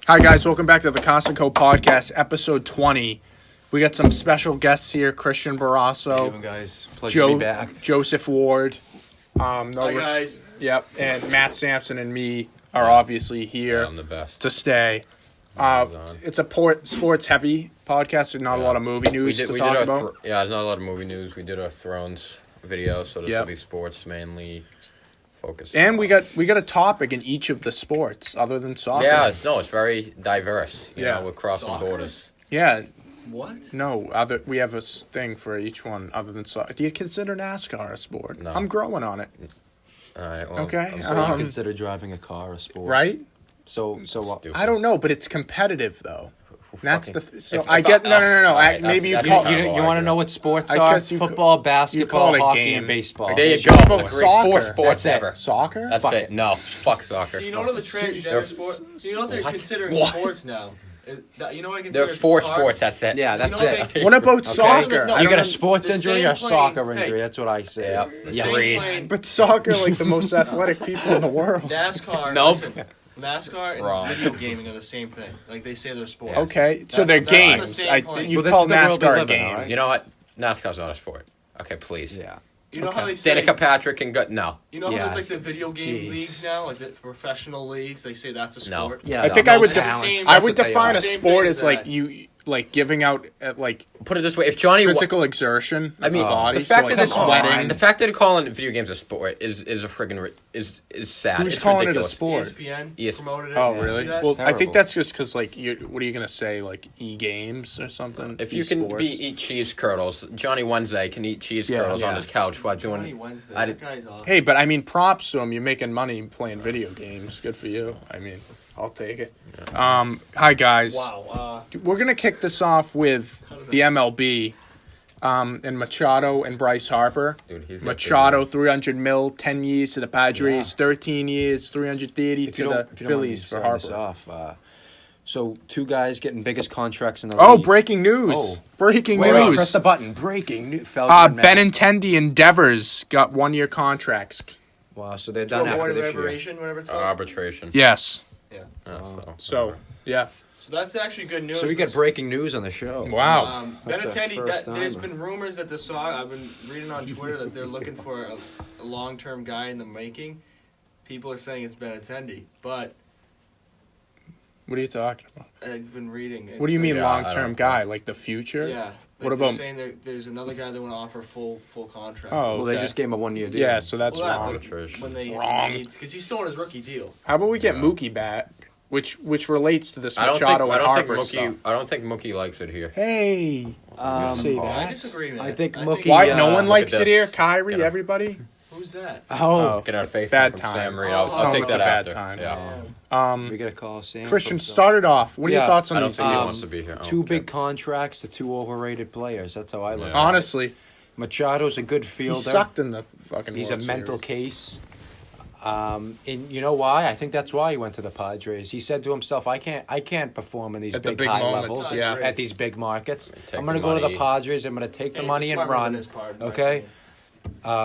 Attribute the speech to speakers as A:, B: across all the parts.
A: Hi, guys. Welcome back to the Kas&Co podcast, episode 20. We got some special guests here. Christian Barrasso.
B: How you doing, guys? Pleasure to be back.
A: Joseph Ward.
C: Hi, guys.
A: Yep. And Matt Sampson and me are obviously here
D: I'm the best.
A: to stay. It's a sports-heavy podcast. There's not a lot of movie news to talk about.
D: There's not a lot of movie news. We did our Thrones video, so this will be sports mainly focused.
A: And we got a topic in each of the sports other than soccer.
D: Yeah, it's very diverse. You know, we're crossing
C: Soccer?
D: borders.
A: Yeah.
C: What?
A: No, we have a thing for each one other than soccer. Do you consider NASCAR a sport?
D: No.
A: I'm growing on it.
D: All right. Well,
A: Okay.
B: I consider driving a car a sport.
A: Right?
B: So what?
D: Stupid.
A: I don't know, but it's competitive though. That's the.
D: If
A: I get
D: I-
A: no.
D: all right,
A: Maybe you
D: that's
A: call.
D: a terrible
B: You want to
D: argument.
B: know what sports
A: I
B: are?
A: guess you
B: Football,
A: you
B: basketball,
A: call it
B: hockey,
A: game.
B: and baseball.
D: There you
A: It's
D: go.
A: about
D: Agree.
A: soccer.
D: Four sports
B: That's it.
D: ever.
A: Soccer?
D: That's
B: Fuck
D: it.
B: it.
D: No, fuck soccer.
C: So you know what the transgender sport? You know what they're considering
A: What?
C: sports now? You know what I
D: There
C: consider
D: are four
C: cars?
D: sports. That's it.
B: Yeah,
C: You
B: that's
C: know
B: it.
C: they-
A: What about soccer?
C: No,
B: You
C: I
B: got a
C: don't-
B: sports
C: the
B: injury
C: same
B: or a
C: plane-
B: soccer
C: hey,
B: injury? That's what I say.
D: Yeah.
C: The
D: Yeah.
C: same
D: Agreed.
C: plane,
A: But soccer, like the most athletic people in the world.
C: NASCAR.
D: Nope.
C: Listen, NASCAR and
D: Wrong.
C: video gaming are the same thing. Like they say they're sports.
A: Okay, so
C: That's-
A: they're
C: that's on the
A: games.
C: same plane.
A: You
B: Well, this
A: call
B: is the world we
A: NASCAR a
B: live in,
A: game.
B: alright?
D: You know what? NASCAR's not a sport. Okay, please.
B: Yeah.
C: You know
A: Okay.
C: how they say
D: Danica Patrick and no.
C: You know how
B: Yeah.
C: there's like the video game
B: Jeez.
C: leagues now, like the professional leagues. They say that's a
D: No.
C: sport.
B: Yeah.
A: I think I would.
C: That's the
B: talent.
C: same-
A: I
C: that's
A: would
B: what they
A: define
B: are.
A: a
C: Same
A: sport
C: thing
A: as
C: as
A: like
C: that.
A: you giving out like
D: Put it this way: if Johnny
A: physical exertion.
D: I mean,
A: of the body,
D: the fact
A: so, like,
D: that they're
A: sweating.
D: the fact that they're calling video games a sport is a friggin' is sad.
A: Who's
D: it's
A: calling
D: ridiculous.
A: it a sport?
C: ESPN
D: Yes.
C: promoted it.
A: Oh,
C: You
A: really?
C: see that?
A: Well, I think
B: terrible.
A: that's just because, like, what are you going to say, like, e-games or something?
D: If you can
A: E-sports?
D: eat cheese curdles, Johnny Wednesday can eat cheese curdles on
B: Yeah.
D: his couch while
C: Johnny
D: doing.
C: Wednesday.
D: I
C: That
D: did-
C: guy's awesome.
A: Hey, but I mean, props to him. You're making money playing video games. Good for you. I mean, I'll take it. Hi, guys.
C: Wow.
A: We're going to kick this off with the MLB and Machado and Bryce Harper.
D: Dude, he's got
A: Machado, 300 mil, 10 years to the Padres, 13 years, 330
B: If
A: to
B: you
A: the
B: don't- if you don't mind me
A: Phillies for
B: starting this
A: Harper.
B: off, so two guys getting biggest contracts in the
A: Oh,
B: league.
A: breaking news.
B: Oh.
A: Breaking
B: Wait,
A: news.
B: press the button. Breaking news. Matt.
A: Benintendi and Devers got 1-year contracts.
B: Wow, so they're
C: To
B: done
C: avoid
B: after this year.
C: reparation, whatever it's called.
D: arbitration.
A: Yes.
D: So,
A: Yeah.
C: So that's actually good news.
B: So we get breaking news on the show.
A: Wow.
B: That's a
C: Benintendi,
B: first
C: there's
B: timer.
C: been rumors that I've been reading on Twitter that they're looking for a long-term guy in the making. People are saying it's Benintendi, but
A: What are you talking about?
C: I've been reading.
A: What do you mean
D: Yeah, I
A: long-term
D: don't-
A: guy? Like the future?
C: Yeah.
A: What
C: they're
A: about-
C: saying there's another guy they want to offer full contract.
A: Oh,
B: Well, they
A: okay.
B: just gave him a 1-year deal.
A: Yeah, so that's
C: Well,
A: wrong.
D: arbitration.
C: when they
A: Wrong.
C: because he's still on his rookie deal.
A: How about we get
D: Yeah.
A: Mookie back, which relates to this
D: I don't think
A: Machado and Harper
D: Mookie.
A: stuff.
D: I don't think Mookie likes it here.
A: Hey, say
D: call.
C: I
A: that.
C: disagree, man.
B: I think
C: I
B: Mookie-
A: Why
B: Yeah.
A: no one
D: Look
A: likes
D: at
A: it
D: this.
A: here? Kyrie,
D: Get him.
A: everybody.
C: Who's that?
B: Oh,
D: Get our faith
A: Bad
D: from
A: time.
D: Sam Reed.
C: Oh,
D: I'll
C: tell him
D: take
A: it's a
D: that
A: bad
D: after.
A: time.
D: Yeah.
B: we got to call Sam.
A: Christian,
B: from
A: started off. What are your
B: Yeah,
A: thoughts on
D: I don't
A: these
D: think he
A: deals?
D: wants to be here. I
B: Two
D: don't
B: big
D: care.
B: contracts to two overrated players. That's how I look.
D: Yeah.
B: at it.
A: Honestly,
B: Machado's a good
A: he
B: fielder.
A: sucked in the fucking.
B: He's a
A: World
B: mental
A: Series.
B: case. And you know why? I think that's why he went to the Padres. He said to himself, "I can't perform in these
A: At the
B: big,
A: big
B: high
A: moments,
B: levels,
A: yeah.
B: at these big markets.
D: Take
B: I'm going to
D: the
B: go to the
D: money.
B: Padres. I'm going to take the
C: Hey,
B: money
C: it's a
B: and
C: smart move on
B: run."
C: his part, in my
B: Okay.
C: opinion.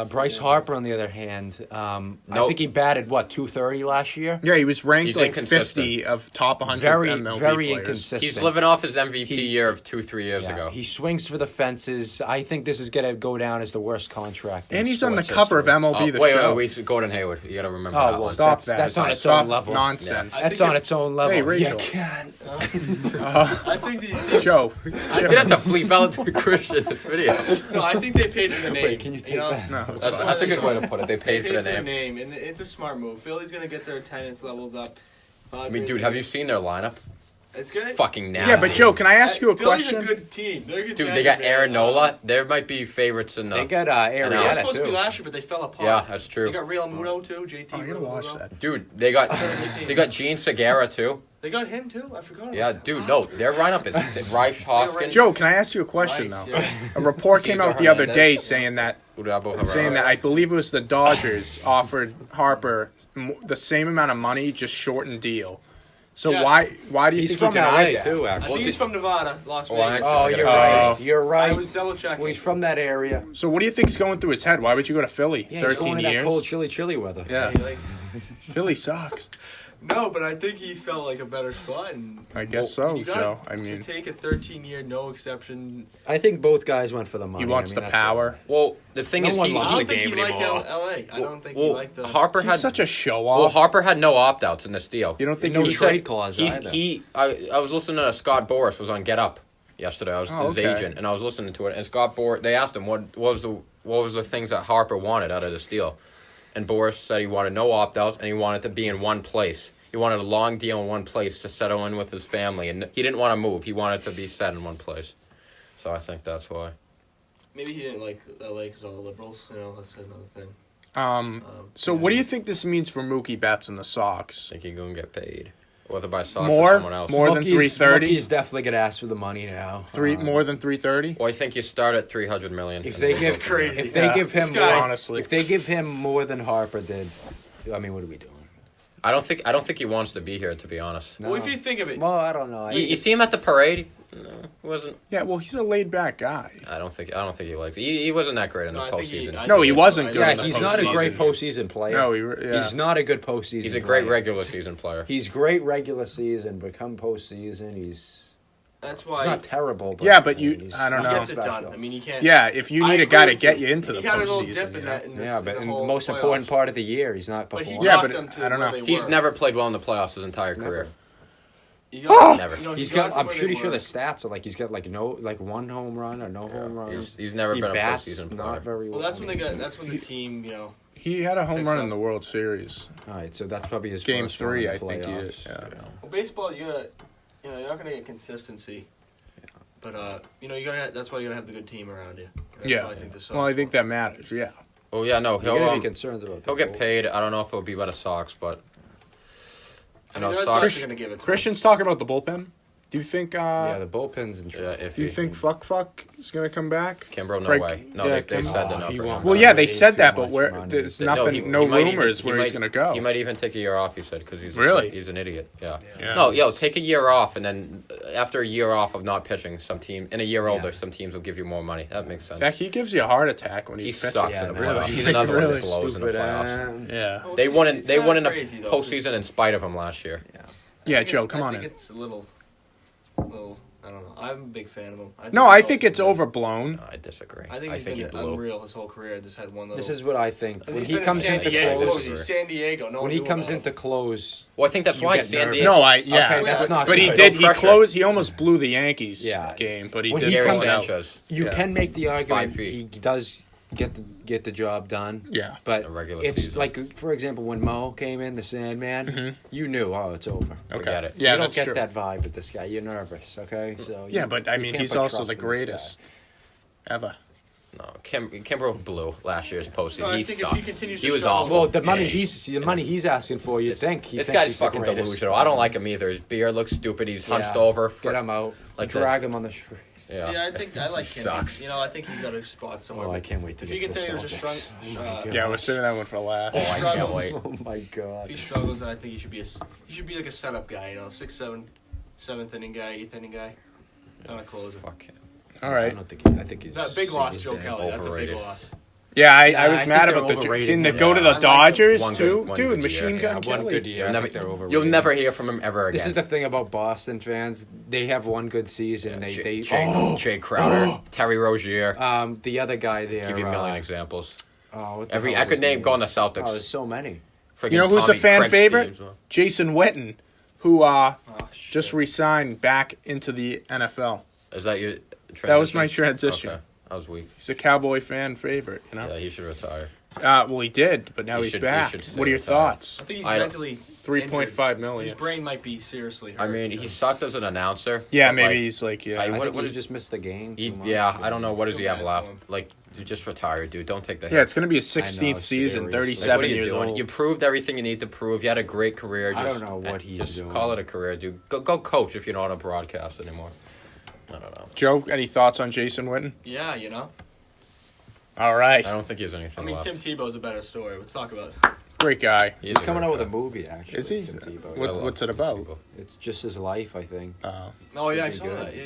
B: Bryce Harper, on the other hand, I
D: Nope.
B: think he batted 230 last year.
A: Yeah, he was ranked
D: He's
A: like
D: inconsistent.
A: 50 of top 100
B: Very,
A: MLB
B: very
A: players.
B: inconsistent.
D: He's living off his MVP
B: He-
D: year of 3 years
B: Yeah,
D: ago.
B: he swings for the fences. I think this is going to go down as the worst contract. in
A: And he's on the
B: sports
A: cover of
B: history.
A: MLB The
D: wait,
A: Show.
D: wait, Gordon Hayward. You got to remember
B: Oh,
D: that.
B: well,
A: Stop
B: that's-
A: that.
B: that's on its
A: Stop
B: own level.
A: nonsense.
B: That's on its own level.
A: Hey, Rachel.
B: You can't.
C: I think these teams.
A: Joe.
D: You have to bleep out the Christian in this video.
C: No, I think they paid for the name.
B: Wait, can you take that?
A: No, it's
D: That's,
A: fine.
D: that's a good way to put it. They
C: They
D: paid for the name.
C: and it's a smart move. Philly's gonna get their attendance levels up.
D: I mean, dude, have you seen their lineup?
C: It's gonna.
D: Fucking nasty.
A: Yeah, but Joe, can I ask you a
C: Philly's
A: question?
C: a good team. They're a good
D: Dude,
C: tag
D: they got
C: team,
D: Aaron
C: man.
D: Nola. There might be favorites in the.
B: They got
C: They were
B: Arietta
C: supposed to be
B: too.
C: last year, but they fell apart.
D: Yeah, that's true.
C: They got Real Muto too. JT.
A: Oh, I gotta
C: Real
A: watch
C: Muto.
A: that.
D: Dude, they got Gene Segura too.
C: They got him too. I forgot. About
D: Yeah,
C: that.
D: dude, no, their lineup is Rice Hoskins.
A: Joe, can I ask you a question
C: Rice,
A: though?
C: yeah.
A: A report came
D: Cesar
A: out the other
D: Hernandez.
A: day saying that I believe it was the Dodgers offered Harper the same amount of money, just shortened deal. So
C: Yeah.
A: why do you
B: He's
A: think
B: from
A: he denied
B: LA
A: that?
B: too,
C: I
B: actually.
C: think he's from Nevada, Las
D: Well,
C: Vegas.
D: I
B: Oh,
D: get
B: you're
D: it.
B: right. You're
C: I
B: right.
C: was double checking.
B: Well, he's from that area.
A: So what do you think's going through his head? Why would you go to Philly?
B: Yeah, he's
A: 13
B: going to
A: years.
B: that cold, chilly weather.
A: Yeah,
C: Hey, like,
A: Philly sucks.
C: No, but I think he felt like a better spot. And
A: I guess so,
C: you
A: Joe.
C: gotta
A: I mean,
C: take a 13-year, no exception.
B: I think both guys went for the money.
A: he wants
B: I mean,
A: the
B: that's
A: power.
D: Well, the thing
B: No
D: is,
B: one
C: I
B: loves
C: don't
B: the
C: think
B: game
C: he liked
B: anymore.
C: L.A. I don't think he liked the.
D: Harper
A: He's
D: had
A: such a show
D: Well,
A: off.
D: Harper had no opt-outs in this deal.
A: You don't think
B: No
A: he
B: trade
A: said,
B: clause
D: He's,
B: either.
D: I was listening to Scott Boras was on Get Up yesterday. I was his
A: okay.
D: agent, and I was listening to it. And Scott Boras, they asked him what was the things that Harper wanted out of this deal, and Boras said he wanted no opt-outs and he wanted to be in one place. He wanted a long deal in one place to settle in with his family, and he didn't want to move. He wanted to be set in one place. So I think that's why.
C: Maybe he didn't like L.A. because all the liberals. That's another thing.
A: So what do you think this means for Mookie Betts and the Sox?
D: I think he's going to get paid, whether by Sox
A: More?
D: or someone else.
A: More than 330?
B: Mookie's definitely gonna ask for the money now.
A: More than 330?
D: Well, I think you start at $300 million.
B: If they
D: and then
B: give,
D: go from there.
C: crazy.
B: if they give him
C: This guy-
B: more,
A: honestly.
B: if they give him more than Harper did, I mean, what are we doing?
D: I don't think he wants to be here, to be honest.
B: No.
C: Well, if you think of it,
B: Well, I don't know.
D: You see him at the parade? No, he wasn't.
A: Yeah, well, he's a laid-back guy.
D: I don't think he likes. He wasn't that great in the
C: No, I think he-
D: postseason.
C: I
A: No,
C: think
A: he
C: that's
A: wasn't
C: what I
A: good
B: yeah,
A: in the
B: he's not a
A: postseason.
B: great postseason player.
A: No,
B: He's not a good postseason.
D: He's a great
B: player.
D: regular season player.
B: He's great regular season, but come postseason, he's
C: that's why
B: he's not terrible. But
A: Yeah, but
B: I mean,
A: you-
B: he's
A: I don't
C: he
A: know.
C: gets it done.
B: special.
C: I mean, you can't.
A: Yeah, if you
C: I
A: need a
C: agree
A: guy to
C: with
A: get you into the
C: he had a little
A: postseason.
C: dip
A: You
C: in
A: know?
C: that. In this,
B: Yeah,
C: in
B: but
C: the
B: in the
C: whole
B: most
C: playoffs.
B: important part of the year, he's not
C: But he
B: performing.
A: Yeah,
C: got
A: but
C: them to
A: I don't
C: where
A: know.
C: they
D: He's
C: were.
D: never played well in the playoffs his entire
B: Never.
D: career.
C: He got-
D: Never.
C: he
B: He's got.
C: them
B: I'm
C: where
B: pretty
C: they
B: sure
C: were.
B: the stats are like he's got like one home run or no home runs.
D: He's never
B: He
D: been a
B: bats
D: postseason
B: not
D: player.
B: very well.
C: Well, that's when they got. That's when the team,
A: He had a home
C: Picks
A: run
C: up.
A: in the World Series.
B: All right, so that's probably his
A: Game
B: first run
A: 3,
B: in
A: I
B: the
A: think he
B: playoffs.
A: did. Yeah.
C: Well, baseball, you're not gonna get consistency. But you gotta. That's why you gotta have the good team around you. That's
A: Yeah.
C: why I think the Sox
A: Well, I think
C: won.
A: that matters, yeah.
D: Oh yeah, no,
B: You gotta be
D: he'll
B: concerned about.
D: he'll
B: the
D: get
B: goal.
D: paid. I don't know if it'll be by the Sox, but
C: I
D: you
C: mean,
D: know,
C: the Red
D: Sox.
C: Sox are gonna give it to
A: Christian's talking about the bullpen. Do you think
B: Yeah, the bullpen's in
D: Yeah,
B: trouble.
D: if
A: do you think Fuck is going to come back?
D: Kimbrough, no
A: Craig-
D: way. No,
A: yeah,
D: they
A: Kim-
D: said they're not
B: he
D: bringing
B: won't.
D: him
A: Well,
D: back.
A: yeah, they
B: Way
A: said
B: too
A: that, but
B: much
A: where
B: money.
A: there's
D: No,
A: nothing,
D: he
A: no
D: might even-
A: rumors
D: he
A: where he's
D: might-
A: going to go.
D: He might even take a year off. He said because
A: Really?
D: he's an idiot. Yeah.
A: Yeah.
D: No, take a year off, and then after a year off of not pitching, some team in a year older, some teams will give you more money. That makes sense.
A: That he gives you a heart attack when
D: He
A: he's
D: sucks
A: pitching.
B: Yeah,
D: in the
B: no,
D: playoffs.
A: really.
D: He's another one
A: Really
D: that blows in the
B: Stupid,
D: playoffs.
A: Yeah.
C: Well,
D: They won in
C: it's
D: they
C: not
D: won in the
C: crazy, though,
D: postseason in spite of him last year.
A: Yeah,
C: think
A: Joe,
C: it's-
A: come on
C: I think
A: in.
C: it's a little. I don't know. I'm a big fan of him.
A: No, I think it's overblown.
D: I disagree.
C: I think he's
D: he
C: been
D: blew.
C: unreal his whole career. Just had one little.
B: This is what I think. When
C: He's
B: he
C: been
B: comes
C: in San
B: into
C: Diego.
B: close,
C: He's San Diego. No
B: when
C: one
B: he
C: knew
B: comes
C: about
B: into
C: him.
B: close,
D: Well, I think that's
B: You
D: why
B: get
D: San
B: nervous.
D: Diego.
A: No,
B: Okay, that's not
A: But he
B: good.
A: did.
D: No
A: He
D: pressure.
A: closed. He almost blew the Yankees
B: Yeah.
A: game, but he
B: When
A: did.
B: he
D: Gary
B: comes
A: pull it out.
D: Sanchez.
B: you
A: Yeah.
B: can make the argument
D: 5 feet.
B: he does get the job done.
A: Yeah.
B: But
D: A regular
B: it's
D: season.
B: like, for example, when Mo came in, the Sandman, you knew, it's over.
A: Okay.
D: Forget it.
A: Yeah,
B: you don't
A: that's
B: get
A: true.
B: that vibe with this guy. You're nervous, okay? So
A: Yeah, but I
B: you
A: mean,
B: can't
A: he's
B: put
A: also
B: trust
A: the
B: in this
A: greatest
B: guy.
A: ever.
D: No, Kimbrough blew last year's postseason.
C: No, I
D: he
C: think if
D: sucked.
C: he continues to
D: He was
C: struggle-
D: awful.
B: Well, the money he's asking for, you think he
D: This
B: thinks
D: guy's
B: he's the
D: fucking
B: greatest.
D: delusional. I don't like him either. His beard looks stupid. He's hunched
B: Yeah.
D: over.
B: Get him out.
D: Like
B: Drag
D: the-
B: him on the street.
D: Yeah.
C: See, I think I like him.
D: Sucks.
C: I think he's got a spot somewhere.
B: Oh, I can't wait to
C: If
B: get
C: he
B: to the
C: continues to
B: Celtics.
C: struggle,
B: Oh my God.
A: Yeah, we're saving that one for last.
D: Oh, I can't
C: struggles.
D: wait.
B: Oh my
C: if
B: God.
C: he struggles, then I think he should be like a setup guy. 6th, 7th, 7th inning guy, 8th inning guy, not a closer.
D: Fuck him.
A: All right.
B: I think he's
C: That big loss,
B: he's
C: Joe
B: dead.
C: Kelly. That's a
D: Overrated.
C: big loss.
A: Yeah, I
B: Yeah,
A: was
B: I
A: mad
B: think
A: about
B: they're
A: the.
B: overrated.
A: Can they
B: Yeah,
A: go to
C: I
A: the
C: like
A: Dodgers
D: one good-
A: too,
D: one
A: dude?
D: good
A: Machine
D: year.
A: Gun
B: One
A: Kelly.
B: good year.
D: You'll
B: I
D: never,
B: think they're overrated.
D: you'll never hear from him ever again.
B: This is the thing about Boston fans. They have one good season.
D: Jay Crowder, Terry Rozier.
B: The other guy there.
D: Give you a million examples.
B: What the
D: Every
B: hell
D: I
B: is
D: could
B: his
D: name
B: name?
D: go on the Celtics.
B: Oh, there's so many.
D: Friggin'
A: You know who's a
D: Tommy,
A: fan
D: Craig
A: favorite?
D: Steves.
A: Jason Witten, who
C: Oh,
A: just re-signed back into the NFL.
D: Is that your transition?
A: That was my transition.
D: Okay. That was weak.
A: He's a Cowboy fan favorite, you know.
D: Yeah, he should retire.
A: Well, he did, but now
D: He
A: he's
D: should-
A: back.
D: he should stay
A: What are your
D: retired.
A: thoughts?
C: I think he's
D: I don't-
C: mentally
A: 3.5
C: injured.
A: million.
C: His brain might be seriously hurt.
D: I mean, he sucked as an announcer.
A: Yeah,
D: but,
A: maybe
D: like,
A: he's like, yeah.
D: I-
B: I
D: what-
B: think
D: what
B: he
D: is-
B: just missed the game.
D: he-
B: too much.
D: yeah, I don't know. What does he
C: Feel
D: have
C: bad for
D: left?
C: him.
D: Like, just retire, dude. Don't take the hits.
A: Yeah, it's going to be his
B: I know,
A: 16th season,
B: seriously.
A: 37
D: Like, what are you
A: years
D: doing?
A: old.
D: You proved everything you need to prove. You had a great career.
B: I
D: Just,
B: don't know what he's
D: just
B: doing.
D: call it a career, dude. Go coach if you're not on broadcast anymore. I don't know.
A: Joe, any thoughts on Jason Witten?
C: Yeah,
A: All right.
D: I don't think he has
C: I
D: anything
C: mean,
D: left.
C: Tim Tebow's a better story. Let's talk about it.
A: Great guy.
D: He
B: He's
D: is a
B: coming
D: great
B: out with a
D: guy.
B: movie, actually.
A: Is he?
B: Tim Tebow.
A: What-
D: I love
A: what's it
D: Tim
A: about?
D: Tebow.
B: It's just his life, I think.
C: Oh yeah, I
B: Pretty
C: saw
B: good.
C: that. Yeah.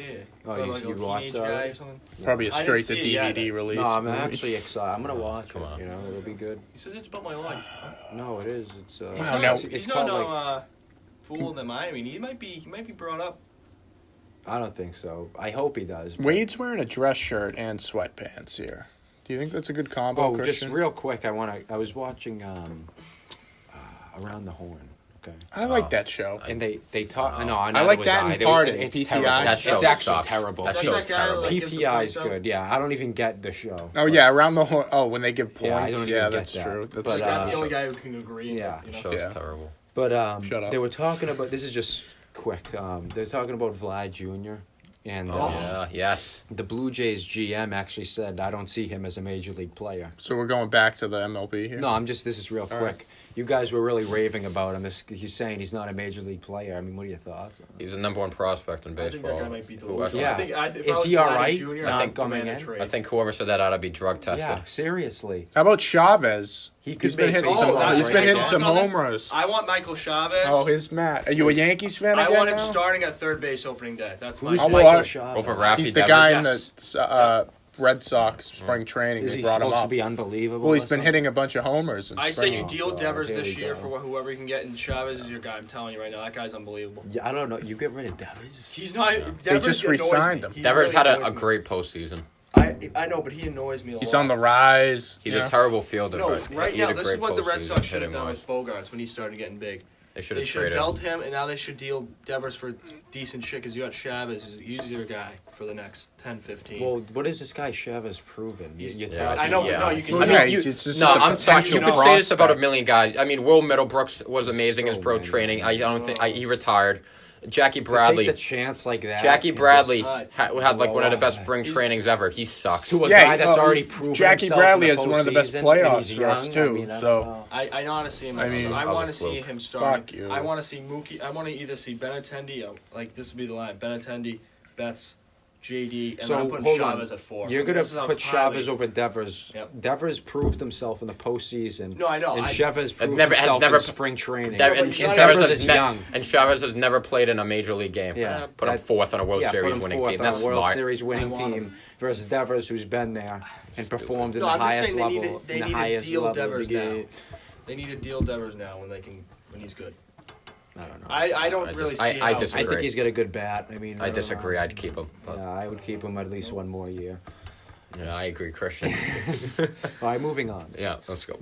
B: Oh,
C: So,
B: you-
C: like a
B: you watched
C: teenage
B: that
C: guy
B: already?
C: or something.
A: Probably a
C: I didn't
A: straight to
C: see it yet.
A: DVD release.
B: No, I'm
A: movie.
B: actually excited. I'm gonna watch
D: Come
B: it.
D: on.
B: You know, it'll be good.
C: He says it's about my life.
B: No, it is. It's
A: Wow,
C: He's
A: no.
C: no,
B: it's
C: he's
B: called
C: no,
B: like
C: fool them. I mean, he might be brought up.
B: I don't think so. I hope he does. but-
A: Wade's wearing a dress shirt and sweatpants here. Do you think that's a good combo,
B: Oh,
A: Christian?
B: just real quick, I was watching Around the Horn. Okay.
A: I like that show.
B: And they talk. No,
A: I like that in Pardon,
B: It's
A: PTI.
B: terrible.
D: That show
B: it's actually
D: sucks.
B: terrible.
D: That
C: Is
D: show's
C: that guy,
D: terrible.
C: like, gives the
B: PTI is
C: points out?
B: good. Yeah, I don't even get the show.
A: Oh yeah, around the horn. Oh, when they give points.
B: Yeah, I don't even
A: Yeah,
B: get
A: that's
B: that.
A: true. That's,
B: But,
C: That's the only guy who can agree.
B: yeah.
C: You know?
D: Show's
A: Yeah.
D: terrible.
B: But
A: Shut up.
B: they were talking about. This is just quick. They're talking about Vlad Jr. And
D: Yeah. Yes.
B: the Blue Jays GM actually said, "I don't see him as a major league player."
A: so we're going back to the MLB here.
B: No, this is real quick.
A: right.
B: You guys were really raving about him. He's saying he's not a major league player. I mean, what are your thoughts?
D: He's the number one prospect in
C: I think
D: baseball.
C: that guy might be
D: Whoever-
C: delusional.
B: Yeah.
C: I think, if
B: Is
C: I was
B: he
C: Vladdy
B: all right?
C: Jr.,
B: Not
C: I'd
B: coming
C: demand a
B: in?
C: trade.
D: I think whoever said that ought to be drug tested.
B: Yeah, seriously.
A: How about Chavez?
B: He could
A: He's been
B: make
A: hitting
B: baseball
A: some.
C: that-
A: He's been hitting
C: right.
A: some
C: No, that's-
A: homers.
C: I want Michael Chavez.
A: Oh, his Matt. Are you a Yankees fan
C: I
A: again
C: want him
A: now?
C: starting at third base opening day. That's my
B: Who's
A: Oh,
C: pick.
A: well,
B: Michael
A: I-
B: Chavez?
D: Over Rafi
A: He's the
D: Devers?
A: guy
C: Yes.
A: in the Red Sox spring training.
B: Is
A: They
B: he
A: brought him
B: supposed to
A: up.
B: be unbelievable?
A: Well, he's
B: or
A: been
B: something?
A: hitting a bunch of homers in
C: I say
A: spring.
C: you deal
B: God,
C: Devers
B: here
C: this
B: we
C: year
B: go.
C: for whoever you can get, and Chavez is your guy. I'm telling you right now, that guy's unbelievable.
B: Yeah, I don't know. You get rid of Devers.
C: He's not.
A: They
C: Devers
A: just
C: annoys
A: re-signed
C: me.
A: him.
C: He
D: Devers
C: really
D: had
C: annoys
D: a
C: me.
D: great postseason.
C: I know, but he annoys me a lot.
A: He's on the rise.
D: He's
A: you
D: a
A: know?
D: terrible fielder.
C: No,
D: but
C: right
D: he had
C: now,
D: a
C: this
D: great
C: is what the Red
D: postseason
C: Sox should have
D: hitting
C: done
D: wise.
C: with Bogarts when he started getting big.
D: They should
C: They
D: have
C: should have
D: traded him.
C: dealt him, and now they should deal Devers for decent shit because you got Chavez, who's he's your guy for the next 10, 15.
B: Well, what is this guy Chavez proven? You're
D: Yeah,
B: talking-
C: I know, but
D: yeah.
C: no, you can.
A: Well,
D: I mean,
A: yeah,
D: you-
A: it's just
D: No,
A: a
D: I'm saying
A: potential
D: you could say this about a
A: prospect.
D: million guys. I mean, Will Middlebrooks was amazing in
B: So
D: pro
B: many.
D: training. I don't think he retired. Jackie
B: To
D: Bradley.
B: take the chance like that.
D: Jackie
B: and
D: Bradley
B: just-
D: had like one of the best spring
C: He's-
D: trainings ever. He sucks.
B: to a
A: Yeah,
B: guy that's
A: oh,
B: already proven
A: Jackie
B: himself
A: Bradley
B: in the
A: is one of the best
B: postseason,
A: playoffs
B: and he's
A: for us,
B: young.
A: too,
B: I mean, I
A: so-
B: don't know.
C: I want to see him.
A: I mean-
C: I
D: That was
C: want
D: a
C: to see
D: fluke.
C: him starting.
A: Fuck you.
C: I want to see Mookie. I want to either see Benintendi, like this would be the line: Benintendi, Betts, JD, and
B: So,
C: then I'm putting
B: hold on.
C: Chavez at 4.
B: You're gonna
C: This is how
B: put
C: highly-
B: Chavez over Devers.
C: Yep.
B: Devers proved himself in the postseason.
C: No, I know.
B: And
C: I-
B: Chavez proved
D: never- has
B: himself
D: never-
B: in spring training.
D: That-
C: but
D: and,
C: he's not-
D: Chavez
B: is
D: has
B: young.
D: and Chavez has never played in a major league game.
B: Yeah,
D: Put him
B: that-
D: fourth on a World
B: yeah, put
D: Series
B: him
D: winning
B: fourth
D: team.
B: on
D: That's
B: a World
D: smart.
B: Series winning
C: I want
B: team versus Devers, who's been there and performed in
C: No,
B: the
C: I'm just
B: highest
C: saying they
B: level.
C: need to- they
B: in the
C: need to
B: highest
C: deal
B: level of
C: Devers
B: the
C: now.
B: game.
C: They need to deal Devers now when he's good.
B: I don't know.
C: I don't
D: I
C: really
D: dis-
C: see
D: I
C: how.
D: disagree.
B: I think he's got a good bat. I mean,
D: I
B: don't
D: disagree.
B: know.
D: I'd keep him. But,
B: Yeah, I would keep him at least one more year.
D: yeah, I agree, Christian.
B: All right, moving on.
D: Yeah, let's go.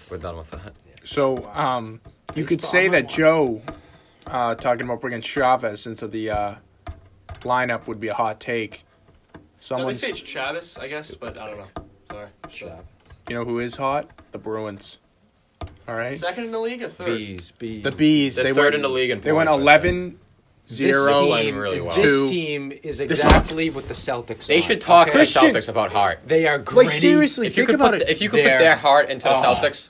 D: We're done with that.
A: So, you could say that Joe, talking about bringing Chavez into the lineup would be a hot take.
C: No, they
A: Someone's,
C: say it's Chavez, I guess, but I don't know. Sorry.
B: Shot.
A: you know who is hot? The Bruins. All right?
C: Second in the league or third?
B: Bees.
A: The Bees.
D: They're
A: they
D: third
A: went,
D: in the league in
A: They went
D: points, I
A: 11,
B: This
A: 0,
D: Playing really well.
B: This
A: two.
B: team is exactly what the Celtics
D: They
B: are.
D: should talk to the
A: Christian-
D: Celtics about Hart.
B: They are gritty.
A: Like, seriously,
D: If you
A: think
D: could
A: about
D: put
A: it.
D: if you could put
B: They're-
D: their heart into the Celtics,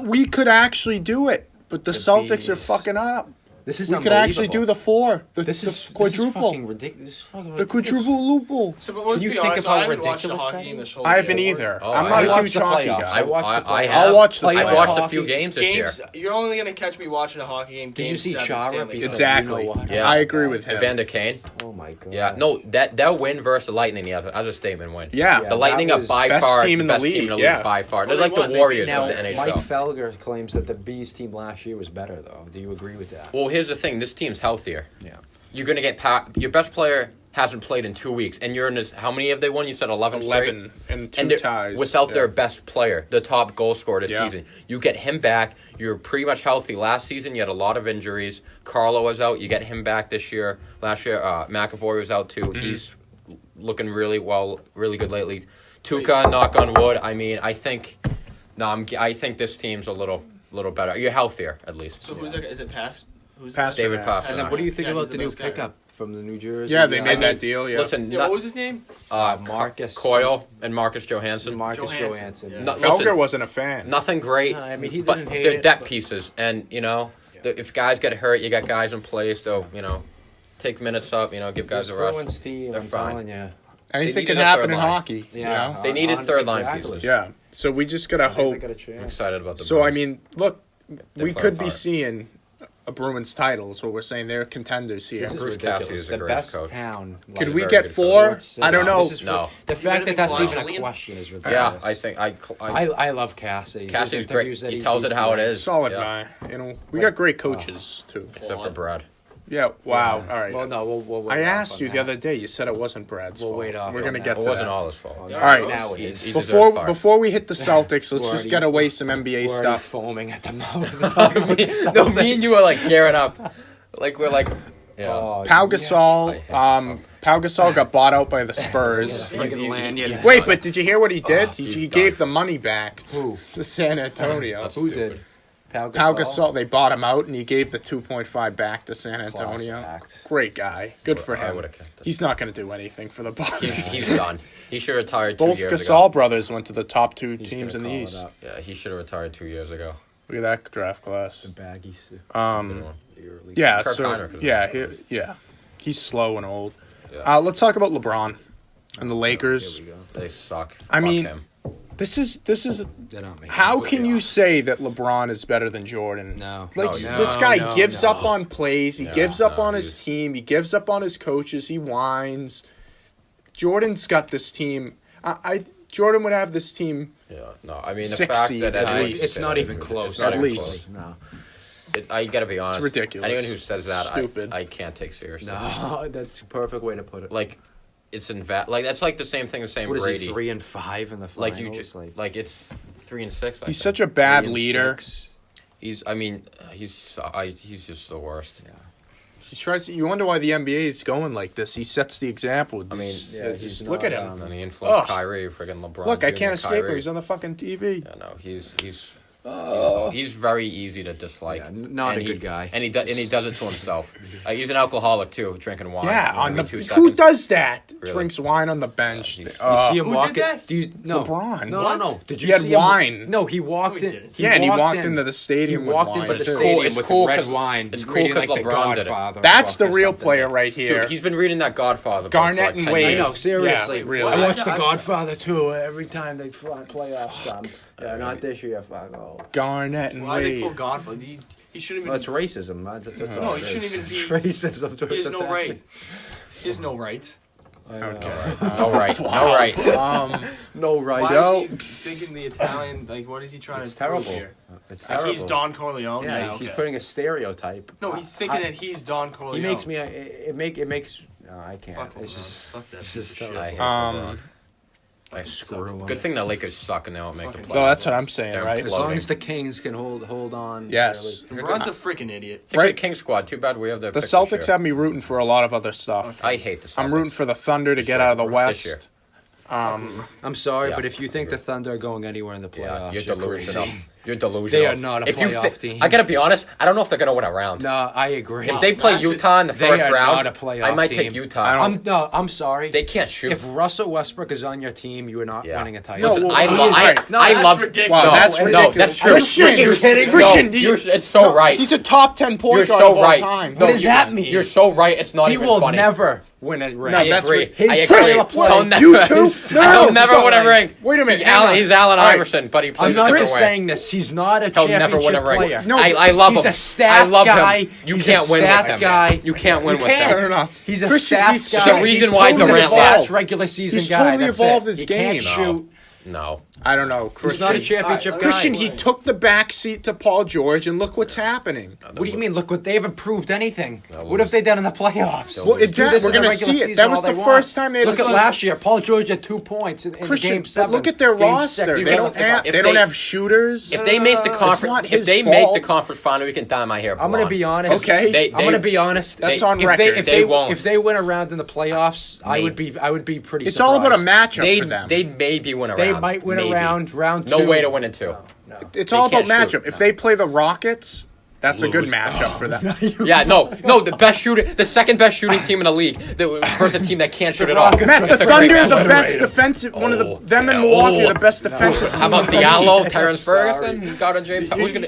A: We could actually do it, but the Celtics are
B: Bees.
A: fucking up.
B: This is
A: We could actually do
B: unbelievable.
A: the 4, the
B: This
A: quadruple,
B: is fucking ridiculous. This is fucking
A: the
B: ridiculous.
A: quadruple loople.
C: So, but let's
B: Can you
C: be
B: think
C: honest,
B: of how
C: I haven't watched a
B: ridiculous
C: hockey
B: that
C: game
B: is?
C: this whole
A: I haven't
C: year.
A: either.
D: Oh,
A: I'm
D: I
A: not a
B: watched
A: huge
B: the
A: hockey
B: playoffs.
A: guy.
B: I watched the
D: I
B: playoffs.
D: have.
A: I'll watch the
B: Playoff
D: I've
A: playoffs.
D: watched a
B: hockey.
D: few games this year.
C: Games, you're only going to catch me watching a hockey game.
B: Did you
C: Game
B: see
C: 7
B: Chara?
C: Stanley
B: Because
C: Cup.
A: Exactly.
B: You know what?
D: Yeah.
A: I agree with him.
D: Evander Kane.
B: Oh my god.
D: Yeah, no, that win versus the Lightning, yeah, that's a statement win.
A: Yeah.
B: Yeah.
D: The Lightning
B: that
D: are
B: was
D: by
A: best
D: far
A: team
D: the
A: in the
D: best team
A: league,
D: in the
A: yeah.
D: league by far.
C: Well,
D: They're like
C: they
D: the
C: won. They
D: Warriors
C: beat-
B: Now,
D: of the NHL.
B: Mike Felger claims that the Bees team last year was better, though. Do you agree with that?
D: Well, here's the thing: this team's healthier.
B: Yeah.
D: You're gonna get your best player hasn't played in 2 weeks, and you're in this. How many have they won? You said 11 straight?
A: 11 and 2
D: And they're-
A: ties.
D: without
A: Yeah.
D: their best player, the top goal scorer this
A: Yeah.
D: season. You get him back. You're pretty much healthy. Last season, you had a lot of injuries. Carlo was out. You get him back this year. Last year, McAvoy was out too.
A: Mm-hmm.
D: He's looking really well, really good lately. Tuca, knock on wood. I mean, I think this team's a little better. You're healthier at least.
C: So who's that? Is it Past? Who's
A: Pasternak.
D: David Pasternak.
B: And then what do you think
C: Yeah,
B: about
C: he's
B: the
C: the
B: new
C: best guy.
B: pickup from the New Jersey?
A: Yeah, they made
D: I mean,
A: that deal, yeah.
D: Listen,
C: Yeah, what was his name?
B: Marcus
D: Coyle and Marcus Johansson.
B: Marcus
C: Johansson.
B: Johansson.
C: Yeah.
D: No,
A: Felger
D: listen,
A: wasn't a fan.
D: nothing great.
B: No, I mean, he
D: but
B: didn't hate
D: they're
B: it,
D: depth
B: but-
D: pieces, and if guys get hurt, you got guys in place. So take minutes up. Give guys
B: This
D: a rush.
B: Bruins team,
D: They're
B: I'm
D: fine.
B: telling you.
A: Anything
D: needed
A: can
D: a
A: happen
D: third
A: in
D: line.
A: hockey.
B: Yeah.
A: You know?
D: They needed third line
B: exactly.
D: pieces.
A: Yeah. So we just gotta
B: I think
A: hope.
B: they got a chance.
D: I'm excited about the.
A: So I
D: Bruins.
A: mean, look, we
D: play
A: could be
D: hard.
A: seeing a Bruins title. Is what we're saying. They're contenders here.
B: This is
D: Bruce
B: ridiculous.
D: Cassidy is a
B: The
D: great
B: best
D: coach.
B: town.
A: Could
B: like,
A: we
D: very
A: get
D: good
A: 4?
B: sports
A: I don't know.
B: This is
D: No.
B: The fact that that's even a
C: Julian?
B: question is
D: Yeah,
B: ridiculous.
D: I think
B: I love Cassidy.
D: Cassidy's
B: His
D: great.
B: interviews that
D: He tells
B: he's
D: it how it
B: doing.
D: is.
A: Solid
D: Yeah.
A: guy. You know, we got great coaches too.
D: Except for Brad.
A: Yeah. Wow. All right.
B: Well, no, we'll wait
A: I
B: off
A: asked
B: on
A: you the
B: that.
A: other day. You said it wasn't Brad's
B: We'll
A: fault.
B: wait off
A: We're
B: on
A: gonna
B: that.
A: get
D: It
A: to
D: wasn't
A: that.
D: all his fault.
C: All
A: right.
B: Now it
D: He
B: is.
D: deserves part.
A: Before we hit the Celtics, let's
B: We're
A: just
B: already-
A: get away some NBA
B: We're already
A: stuff.
B: foaming at the mouth.
D: No, me and you are like gearing up. Like we're like, yeah.
B: Oh,
A: Pau
D: I
A: Gasol,
D: hate Celtics.
A: Pau Gasol got bought out by the Spurs.
B: Freaking lanyard.
A: Wait, but did you hear what he did? He
D: he's
A: gave
D: done.
A: the money back
B: Who?
A: to San Antonio.
D: That's
B: Who
D: stupid.
B: did? Pau
A: Pau Gasol, they bought him out, and he gave the 2.5 back to San Antonio.
B: act.
A: Great guy. Good for
D: I
A: him.
D: would've kept it.
A: He's not going to do anything for the Bucks.
D: He's done. He should have retired 2
A: Both
D: years
A: Gasol
D: ago.
A: brothers went to the top 2
B: He's
A: teams in
B: gonna
A: the
B: call it
A: East.
B: up.
D: Yeah, he should have retired 2 years ago.
A: Look at that draft class.
B: The baggies.
A: Yeah,
D: Kirk
A: so
D: Kiner could've
A: yeah,
D: done
A: yeah. He's slow and old.
D: Yeah.
A: Let's talk about LeBron and the Lakers.
B: Here we go.
D: They suck.
A: I
D: Fuck
A: mean,
D: him.
A: This is
B: They're not making
A: how
B: it.
A: can you say that LeBron is better than Jordan?
B: No.
A: Like
D: No,
A: this
B: no,
A: guy
B: no,
A: gives
B: no.
A: up on plays, he
D: Yeah,
A: gives up
D: no,
A: on his
D: he's-
A: team, he gives up on his coaches, he whines. Jordan's got this team. Jordan would have this team.
D: Yeah, no. I mean, the
A: Six
D: fact
A: seed
D: that
A: at
D: anyone
A: least.
D: can
B: It's
D: say
B: not
D: that
B: even
D: is-
B: close.
D: It's not
A: At
D: even
A: least.
D: close.
B: No.
D: I gotta be honest.
A: ridiculous.
D: Anyone who says that,
A: Stupid.
D: I can't take seriously.
B: No, that's a perfect way to put it.
D: Like, it's like that's like the same thing as saying
B: What is
D: Brady.
B: he, 3 and 5 in the finals?
D: Like you just like it's 3 and 6.
A: He's such a bad
B: 3 and
A: leader.
B: 6.
D: He's just the worst.
B: Yeah.
A: He tries. You wonder why the NBA is going like this. He sets the example.
D: I mean,
B: Yeah, he's
A: look at
B: not,
A: him.
D: And then he influenced
A: Ugh.
D: Kyrie, friggin' LeBron.
A: Look, I
D: Jr.,
A: can't escape him.
D: Kyrie.
A: He's on the fucking TV.
D: Yeah, no, he's very easy to dislike.
B: Yeah, not
D: And
B: a
D: he-
B: good guy.
D: and he does it to himself. He's an alcoholic too, drinking wine.
A: Yeah,
D: every
A: on the
D: 2
A: who
D: seconds.
A: does that?
D: Really?
A: Drinks wine on the bench.
D: Yeah, he's-
B: You see him
C: Who
B: walk
C: did
B: in-
C: that?
B: Do you no
A: LeBron.
B: No,
C: What?
B: no. Did you
A: He had
B: see him?
A: wine.
B: No, he walked
C: No,
B: in.
C: he didn't.
A: Yeah, and he walked
B: in.
A: into the stadium
B: He
A: with
B: walked
A: wine,
B: into the
A: too.
B: stadium
D: It's
B: with
D: cool
B: red
D: 'cause-
B: wine.
D: it's cool
B: reading
D: 'cause
B: like the
D: LeBron did it.
B: Godfather.
A: That's the
B: book or
A: real
B: something.
A: player right here.
D: Dude, he's been reading that Godfather. book
A: Garnett
D: for like
A: and
D: 10
A: Wade.
B: I
D: years.
B: know, seriously.
A: Yeah, really.
B: I watch The
C: I-
B: Godfather too every time they fly playoffs come. Yeah, not this year, fuck all.
A: Garnett and
C: Why they
A: Wade.
C: pull Godfather? He shouldn't
B: Well,
C: even.
B: it's racism. That's
C: No,
B: all
C: he
B: it
C: shouldn't
B: is.
C: even be-
B: It's racism.
C: He has no
B: towards
C: right. He has no rights.
A: Okay.
D: No right. No right.
B: No right.
C: Why
A: Joe-
C: is he thinking the Italian? Like, what is he trying
B: It's
C: to prove
B: terrible.
C: here?
B: It's
C: Like,
B: terrible.
C: he's Don Corleone.
B: Yeah, he's
C: okay.
B: putting a stereotype.
C: No, he's thinking
B: I-
C: that he's Don Corleone.
B: He makes me. It makes. No, I can't.
C: Fuck
B: It's
C: LeBron.
B: just.
C: Fuck that.
B: it's
C: piece
B: just
C: of shit.
D: I hate
A: Um,
D: LeBron.
B: Screw him.
D: Good thing the Lakers suck and they don't make the
C: Fucking-
D: playoffs.
A: No, that's what I'm saying,
D: They're
A: right?
B: As long
D: floating.
B: as the Kings can hold on.
A: Yes.
C: LeBron's a freaking idiot.
D: It's a
A: Right.
D: good King squad. Too bad we have their
A: The
D: pick this
A: Celtics
D: year.
A: have me rooting for a lot of other stuff.
D: I hate the Celtics.
A: I'm rooting for the Thunder to get
D: year.
A: out of the
D: This year.
A: West. Um,
B: I'm sorry,
D: Yeah.
B: but if you think the Thunder are going anywhere in the
D: Yeah,
B: playoffs,
D: you're
B: you're
D: delusional.
B: crazy.
D: You're delusional.
B: They are not a
D: If you
B: playoff team.
D: I gotta be honest. I don't know if they're gonna win a round.
B: No, I agree.
D: If they play
C: That's just-
D: Utah in the
B: they
D: first
B: are
D: round,
B: not a playoff
D: I might
B: team.
D: take Utah.
B: I'm sorry.
D: They can't shoot.
B: If Russell Westbrook is on your team, you are not
D: Yeah.
B: winning a title.
D: Listen,
A: well,
D: I,
A: he
D: lo-
A: is
D: I,
A: right.
C: No,
D: I
C: that's
D: love.
C: ridiculous.
D: No,
A: That's
D: no,
A: ridiculous.
D: that's true.
A: Christian,
D: You're
A: Christian,
D: no, it's so right.
A: he's a top 10 point
D: You're
A: guard
D: so
A: of all
D: right.
A: time.
D: No,
B: What does
D: you-
B: that mean?
D: You're so right. It's not
B: He
D: even
B: will
D: funny.
B: never win a ring.
A: No,
D: I
A: that's
D: agree.
A: right.
B: His
D: I
B: style
D: agree.
B: of play-
D: He'll never,
A: You too?
D: He'll never
A: stop.
D: win a ring.
A: Wait a minute.
D: He's
A: hang
D: Allen,
A: on.
D: he's Allen
A: All right.
D: Iverson, but he
B: I'm
D: plays
B: not
D: different
B: just
D: way.
B: saying this. He's not a
D: He'll never
B: championship
D: win a ring.
B: player.
A: No,
D: I love
B: he's
D: him.
B: a stats
D: I love
B: guy.
D: him. You
B: He's
D: can't
B: a
D: win with
B: stats
D: him.
B: guy.
D: You can't win
B: You
D: with
B: can't.
D: him.
A: No, no.
B: He's a
A: Christian,
B: stats
A: he's-
B: guy.
D: the reason
A: he's
D: why
A: totally
D: Durant
B: He's a
A: evolved.
B: stats regular season
A: He's
B: guy.
A: totally
B: That's
A: evolved
B: it.
A: his
B: He can't
A: game.
B: shoot.
D: No.
A: I don't know.
B: He's
A: Christian,
B: not a championship
C: All
B: guy.
C: right,
A: Christian, he took the back seat to Paul George, and look what's happening.
B: What do you mean? Look what they haven't proved anything.
D: They'll
B: What have
D: lose.
B: they done in the playoffs?
D: Well,
B: Do
A: exactly.
B: this
A: We're
B: in the
A: gonna
B: regular
A: see it.
B: season
A: That was
B: all they
A: the
B: want.
A: first time they had
B: Look
A: a
B: at
A: good-
B: last year. Paul George had 2 points in
A: Christian,
B: game
A: but
B: 7.
A: look at their
B: Game
A: roster.
B: six.
A: They don't have.
D: if
A: They don't
D: they-
A: have shooters.
D: If they make the
A: not
D: conference, if
A: his
D: they make the
A: fault.
D: conference final, we can dye my hair
B: I'm
D: blonde.
B: gonna be honest.
A: Okay.
B: I'm gonna be honest.
A: That's
D: They-
A: on
B: If
A: record.
B: they,
D: They won't.
B: if they win a round in the playoffs, I
D: Maybe.
B: would be pretty.
A: It's all about a
B: surprised.
A: matchup for them.
D: They maybe win a
B: They
D: round.
B: might win
D: Maybe.
B: a round
D: No
B: two.
D: way to win it too.
A: It's
D: They
A: all about
D: can't shoot.
A: matchup. If they play the Rockets, that's a good
D: Lose.
A: matchup for them.
D: Yeah, no, the best shooter, the second best shooting team in the league, versus a team that can't shoot at all.
B: Rockets.
A: Matt, the
D: It's a great
A: Thunder are the
D: matchup.
A: best defensive. One of
D: Oh,
A: the them and
D: yeah.
A: Milwaukee are
D: Oh.
A: the best defensive team.
D: How about
A: in the league.
D: Diallo, Terrence
B: sorry.
D: Ferguson, Gardner James? Who's gonna?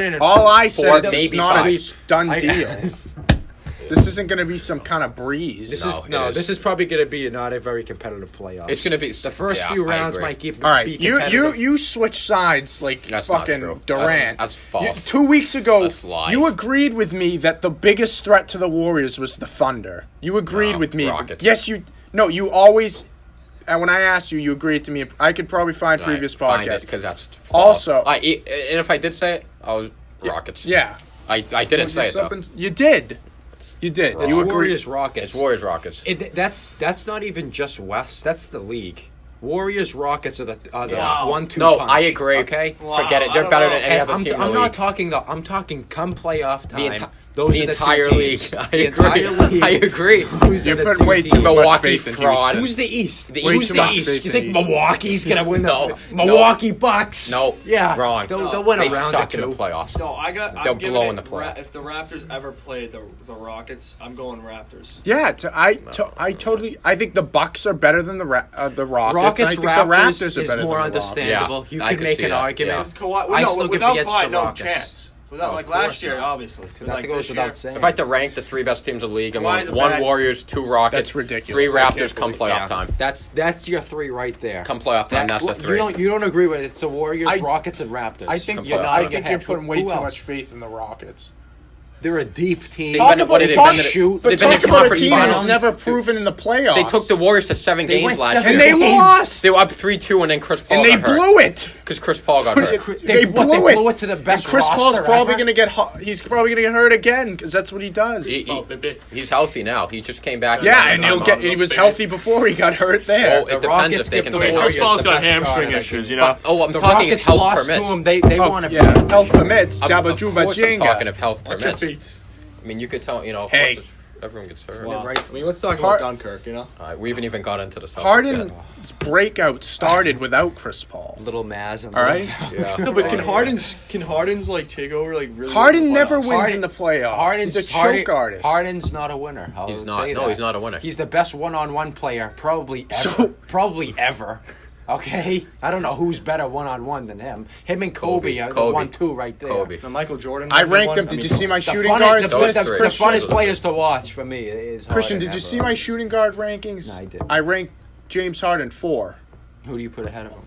B: put in
A: All I said is
D: maybe
A: it's not a
D: five.
A: done deal. This isn't going to be some kind of breeze.
B: This is probably going to be not a very competitive playoff.
D: It's going to be
B: the first few rounds might keep.
A: All right,
B: be
A: you switch sides like
D: That's not
A: fucking
D: true.
A: Durant.
D: That's false.
A: 2 weeks ago,
D: That's lies.
A: you agreed with me that the biggest threat to the Warriors was the Thunder. You agreed with me.
D: Rockets.
A: Yes, you. No, you always. And when I asked you, you agreed to me. I could probably find previous podcasts.
D: Because that's false.
A: Also,
D: and if I did say it, I was Rockets.
A: Yeah,
D: I didn't say it though.
A: You did. You did.
B: It's
A: You agreed.
B: Warriors Rockets.
D: It's Warriors Rockets.
B: That's not even just West. That's the league. Warriors Rockets are the
D: Yeah.
B: 1-2
D: No,
B: punch.
D: I agree.
B: Okay.
D: Forget it.
C: I
D: They're
C: don't
D: better
C: know.
D: than any other
B: I'm
D: team in the
B: not
D: league.
B: talking I'm talking come playoff time. Those
D: the
B: are the
D: entire
B: two
D: league.
B: teams.
D: I
B: The
D: agree.
B: entire league.
D: I agree.
B: Who's
A: You
B: in the
A: put
B: two
A: way
B: teams?
A: too much
D: Milwaukee
A: faith in
D: fraud.
A: Houston.
B: Who's the East?
D: The
B: Who's
D: East
B: the
D: is
B: East?
A: faith
B: You
A: in
B: think
A: the East.
B: Milwaukee's gonna win the
D: No.
B: Milwaukee Bucks?
D: No.
B: Yeah.
D: Wrong.
B: They'll win
D: They
B: a round or
D: suck in
B: two.
D: the playoffs.
C: No,
D: They'll
C: I'm giving
D: blow
C: it
D: in the playoffs.
C: If the Raptors ever played the Rockets, I'm going Raptors.
A: Yeah, I totally. I think the Bucks are better than the Rockets.
B: Rockets
A: and I think
B: Raptors
A: the Raptors are
B: is
A: better
B: more
A: than the Rockets.
B: understandable.
D: Yeah,
B: You
D: I
B: could
D: could
B: make
D: see
B: an
D: that,
B: argument.
D: yeah.
C: Because Kawhi,
B: I still give
C: without
B: the edge to
C: Kawhi,
B: the
C: no
B: Rockets.
C: chance. Without
B: No,
C: like
B: of course
C: last year,
B: not.
C: obviously.
B: That
C: Like
B: goes
C: this
B: without
C: year,
B: saying.
D: If I had to rank the three best teams in the league, I'm
C: Kawhi's
D: going
C: a
D: one
C: bad-
D: Warriors, two Rockets.
A: That's ridiculous.
D: Three
A: I can't
D: Raptors come
A: believe
D: playoff time.
B: That's your three right there.
D: Come playoff time, that's the three.
B: You don't agree with it. It's the Warriors,
A: I-
B: Rockets, and Raptors.
A: I think
D: You're
A: you're,
D: nodding
A: I think
B: your
A: you're
B: head.
A: putting way
B: Who
A: too
B: else?
A: much faith in the Rockets.
B: They're a deep team.
D: They've
A: Talk
D: been-
A: about,
D: what did they
A: talk,
D: been to the-
B: shoot.
A: but
D: they've been
A: talk
D: to
A: about a
D: conference
A: team that's
D: finals.
A: never proven in the playoffs.
D: They took the Warriors to 7
B: They
D: games
B: went
D: last
B: 7
D: year.
A: and they
B: games.
A: lost.
D: They were up 3-2 and then Chris Paul
A: And they
D: got hurt.
A: blew it.
D: Because Chris Paul got hurt.
A: They blew it.
B: to the best
A: And Chris
B: roster
A: Paul's probably
B: ever.
A: going to get. He's probably going to get hurt again because that's what he does.
D: He's healthy now. He just came back.
A: Yeah, and he was healthy before he got hurt there.
D: Well, it
B: The
D: depends
B: Rockets
D: if they
B: give
D: can
B: the
D: trade
B: Warriors
C: Chris Paul's
B: the
C: got
B: best shot
C: hamstring
B: at
C: issues,
B: it.
C: you know.
D: Oh, I'm
B: The
D: talking
B: Rockets
D: health
B: lost
D: permits.
B: to him. They want to.
A: Yeah, health permits.
D: Of
A: Jabba Juba
D: course I'm talking
A: Jenga.
D: if health
C: Watch your
D: permits.
C: feet.
D: I mean, you could tell, of
A: Hey.
D: course everyone gets hurt.
C: Wow.
B: right.
C: I mean, let's talk
A: Har-
C: about Dunkirk, you know?
D: We haven't even got into the Celtics
A: Harden's breakout started without Chris Paul.
B: Little Maz.
A: All right,
D: yet.
C: No,
D: Yeah.
C: but can Harden's like take over like really?
A: Harden
C: in the
A: never
C: playoffs?
A: wins in the playoffs. He's a choke artist.
B: Harden's not a winner. I'll
D: He's not.
B: say
D: No,
B: that.
D: he's not a winner.
B: He's the best one-on-one player probably ever.
A: So-
B: Probably ever. Okay, I don't know who's better one-on-one than him. Him and Kobe are the
D: Kobe.
B: 1-2 right there.
D: Kobe.
C: No, Michael Jordan.
A: I
C: hasn't
A: ranked
C: won.
A: them.
C: I
A: Did
C: mean,
A: you see my
B: The,
A: shooting
B: funny,
A: guards?
B: the,
D: Those
B: the,
D: three.
B: the funnest players to watch for me is
A: Christian,
B: Harden
A: did you
B: ever.
A: see my shooting guard rankings?
B: No, I didn't.
A: I ranked James Harden 4.
B: Who do you put ahead of him?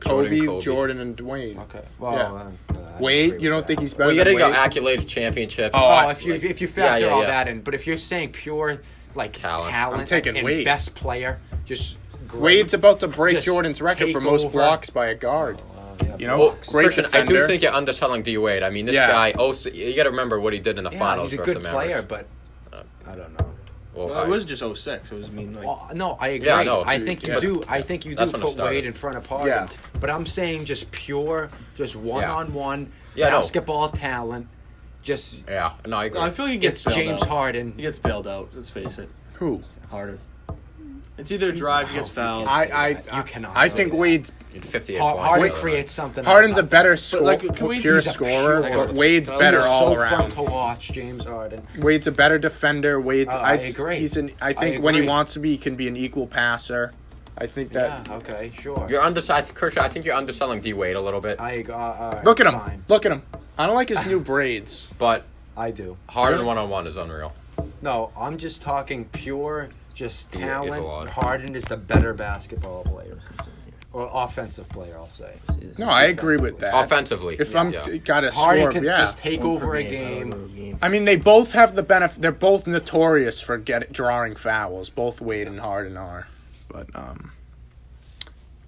A: Kobe, Jordan, and Dwayne.
B: Okay. Well,
A: Yeah.
B: I agree
A: Wade,
B: with
A: you don't
B: that.
A: think he's better
D: Well, you
A: than
D: gotta go
A: Wade?
D: accolades, championships.
A: Oh,
B: Oh,
A: I-
B: if you
D: yeah,
B: factor
D: yeah,
B: all
D: yeah.
B: that in, but if you're saying pure like
D: Talent.
A: I'm taking
B: and
A: Wade.
B: best player, just great.
A: Wade's about to break
B: Just
A: Jordan's record for
B: take
A: most
B: over.
A: blocks by a guard.
B: Yeah,
A: You know,
D: Well,
A: great
D: Christian, I
A: defender.
D: do think you're underselling D Wade. I mean, this
A: Yeah.
D: guy. Oh, you got to remember what he did in the
B: yeah,
D: finals
B: he's a
D: versus
B: good
D: the
B: player,
D: Mavericks.
B: but I don't know.
D: Well,
C: Well, it was just 06. It was like.
B: Well, no, I agree.
D: Yeah, I know,
B: I
D: too,
B: think you
A: yeah.
B: do. I think you do
D: That's when it
B: put
D: started.
B: Wade in front of Harden.
A: Yeah.
B: But I'm saying just pure, just one-on-one
D: Yeah, no.
B: basketball talent. Just
D: yeah, no, I agree.
C: No, I feel like he gets
B: it's
C: bailed
B: James
C: out.
B: Harden.
C: He gets bailed out. Let's face it.
A: Who?
C: Harden. It's either a drive, he gets fouled.
B: You cannot
A: I
B: say
A: think
B: that.
A: Wade's
D: 58
B: Harden
D: points.
B: creates something.
A: Harden's a better
C: like, can we-
A: pure
C: he's a
A: scorer,
C: pure-
A: but Wade's
C: He's
A: better
B: He's
A: all
B: so
A: around.
B: fun to watch, James Harden.
A: Wade's a better defender. Wade's
B: I agree.
A: I think when he
B: agree.
A: wants to be, he can be an equal passer. I think that.
B: Yeah. Okay. Sure.
D: You're Christian, I think you're underselling D Wade a little bit,
A: Look at him.
B: Fine.
A: Look at him. I don't like his new braids.
D: but
B: I do.
D: Harden one-on-one is unreal.
B: No, I'm just talking pure, just
D: He is a
B: talent.
D: lot.
B: Harden is the better basketball player, or offensive player. I'll say.
A: No, I agree with that.
D: Offensively.
A: If I'm
D: yeah.
A: got a
B: Harden
A: score,
B: can
A: yeah.
B: just take over a game.
A: I mean, they both have the benefit. They're both notorious for drawing fouls. Both Wade and Harden are. But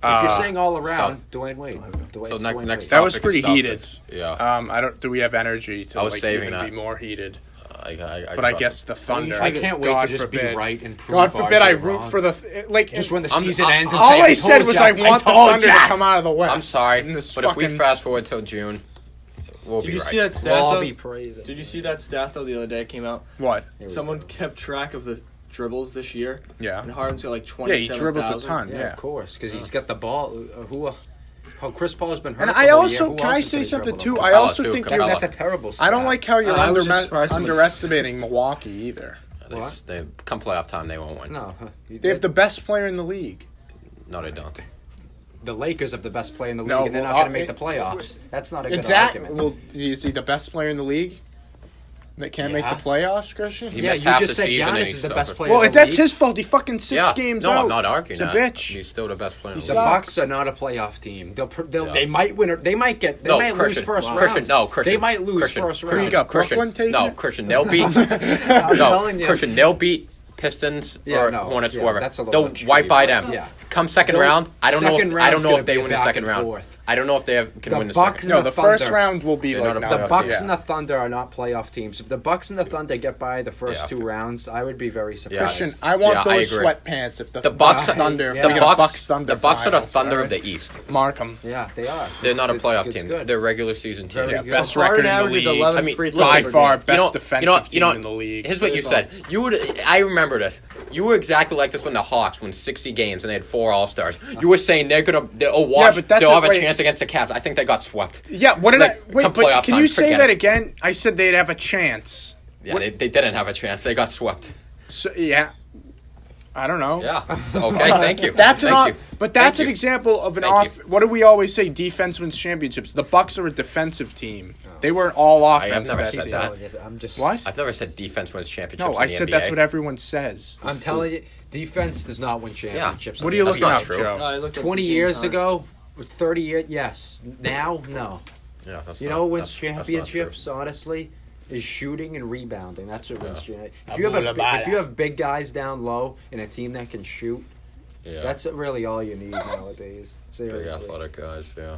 B: If you're saying all around, Dwayne Wade.
D: So next
A: That was
D: topic
A: pretty
D: is Celtics.
A: heated.
D: Yeah.
A: I don't. Do we have energy to
D: I was
A: like
D: saving
A: even
D: that.
A: be more heated?
D: But
A: But I guess the Thunder.
B: I can't wait
A: God
B: to just
A: forbid.
B: be right and prove.
A: God forbid I
B: RJ
A: root
B: wrong.
A: for the like.
B: Just when the
D: I'm-
B: season
D: I-
B: ends. And
A: all
B: say,
A: I said
B: told
A: was
B: ya,
A: I want the
B: told
A: Thunder
B: ya."
A: to come out of the West.
D: I'm sorry,
A: In this
D: but if we
A: fucking-
D: fast forward till June, we'll
C: Did
D: be
C: you
D: right.
C: see that stat
B: Well, I'll
C: though?
B: be praising.
C: Did you see that stat though the other day it came out?
A: What?
C: Someone kept track of the dribbles this year.
A: Yeah.
C: And Harden's got like
A: Yeah,
C: 27,000.
A: he dribbles a ton.
B: Yeah,
A: Yeah.
B: of course, because he's got the ball. How Chris Paul's been hurt.
A: And
B: the
A: I
B: whole
A: also
B: year. Who
A: can
B: else
A: I
B: has
A: say
B: been
A: something
B: dribbling
A: too?
B: the
A: I
B: ball?
A: also
D: too,
A: think
D: Capella.
A: you're.
B: That's a terrible.
A: I don't
B: stat.
A: like how you're
C: I was just surprised someone-
A: underestimating Milwaukee either.
D: They come playoff time, they won't win.
B: No,
A: They have the best player in the league.
D: No, they don't.
B: the Lakers have the best player in the league,
A: No,
B: and they're
A: well,
B: not going to make the playoffs. That's not a good
A: Exactly.
B: argument.
A: Well, is he the best player in the league? They can't make
B: Yeah.
A: the playoffs, Christian?
D: He
B: Yeah,
D: missed
B: you
D: half
B: just
D: the
B: said
D: season and
B: Giannis
D: he
B: is the
D: still
B: best
D: missed-
B: player.
A: Well,
B: in
A: if
B: the
A: that's
B: league.
A: his fault, he fucking six games
D: no,
A: out.
D: I'm not arguing
A: He's a
D: that.
A: bitch.
D: He's still the best player in the
A: He
B: The
D: league.
A: sucks.
B: Bucks are not a playoff team.
D: Yeah.
B: They might win. They might get. They
D: No,
B: might
D: Christian.
B: lose first
D: Christian,
B: round.
D: no, Christian.
B: They might lose
D: Christian.
B: first
A: Who
B: round.
A: you got,
D: Christian,
A: Brooklyn taking
D: no,
A: it?
D: Christian, they'll beat.
B: I'm
D: no,
B: telling you.
D: Christian, they'll beat Pistons
B: Yeah,
D: or
B: no,
D: Hornets,
B: yeah,
D: whoever.
B: that's a little
D: They'll
B: extreme.
D: wipe by them.
B: Yeah.
D: Come second
B: They'll-
D: round, I don't know.
B: second
D: I don't
B: round's
D: know
B: gonna
D: if they
B: be a
D: win the
B: back
D: second
B: and
D: round.
B: forth.
D: I don't know if they can
B: The
D: win the
B: Bucks
D: second.
A: No,
B: the
A: the first
B: Thunder.
A: round will be
D: They're
A: like
D: not a
A: now.
B: The
D: playoff
B: Bucks
A: yeah.
B: and the Thunder are not playoff teams. If the Bucks and the Thunder get by the first
D: Yeah.
B: two rounds, I would be very surprised.
A: Christian, I want
D: Yeah, I
A: those
D: agree.
A: sweatpants if the
D: Bucks,
A: Thunder.
B: yeah.
A: if we
D: the
A: get a
D: Bucks,
A: Thunder
D: the Bucks are the
A: finals,
D: Thunder
A: alright?
D: of the East.
A: Mark 'em.
B: Yeah, they are.
D: They're not a
B: It's-
D: playoff
B: it's
D: team.
B: good.
D: They're a regular season team.
B: Very
A: Yeah,
B: good.
A: best
C: Harden
A: record in the
C: averages
A: league.
C: 11
D: I mean,
C: free
D: listen,
A: By
C: throws per
A: far,
C: game.
A: best defensive team in the league.
D: Here's what you said. You would. I remember this. You were exactly like this when the Hawks won 60 games and they had 4 All-Stars. You were saying they'll watch.
A: but that's
D: They'll have a
A: wait.
D: chance against the Cavs. I think they got swept.
A: Yeah, what did
D: Like,
A: I wait?
D: come
A: But
D: playoff
A: can
D: time,
A: you say
D: forget
A: that
D: it.
A: again? I said they'd have a chance.
D: Yeah, they didn't have a chance. They got swept.
A: So, yeah, I don't know.
D: Yeah. Okay. Thank you.
A: That's an
D: Thank
A: off,
D: you.
A: but that's
D: Thank
A: an
D: you.
A: example of an
D: Thank
A: off.
D: you.
A: What do we always say? Defense wins championships. The Bucks are a defensive team. They weren't all offense.
D: never
A: that
D: said
A: team.
D: that.
B: I'm just.
A: What?
D: I've never said defense wins championships.
A: No,
D: in
A: I
D: the
A: said
D: NBA.
A: that's what everyone says.
B: I'm telling you, defense does not win championships.
A: What are you
D: That's
A: looking
D: not
A: up,
D: true.
A: Joe?
C: I looked at
B: 20
C: the
B: years
C: game time.
B: ago, 30 years, yes. Now, no.
D: Yeah, that's
B: You
D: not-
B: know what wins
D: that's not true.
B: championships, honestly, is shooting and rebounding. That's what wins
D: Yeah.
B: championships. If you have big guys down low and a team that can shoot,
D: Yeah.
B: that's really all you need nowadays.
D: big
B: Seriously.
D: athletic guys. Yeah.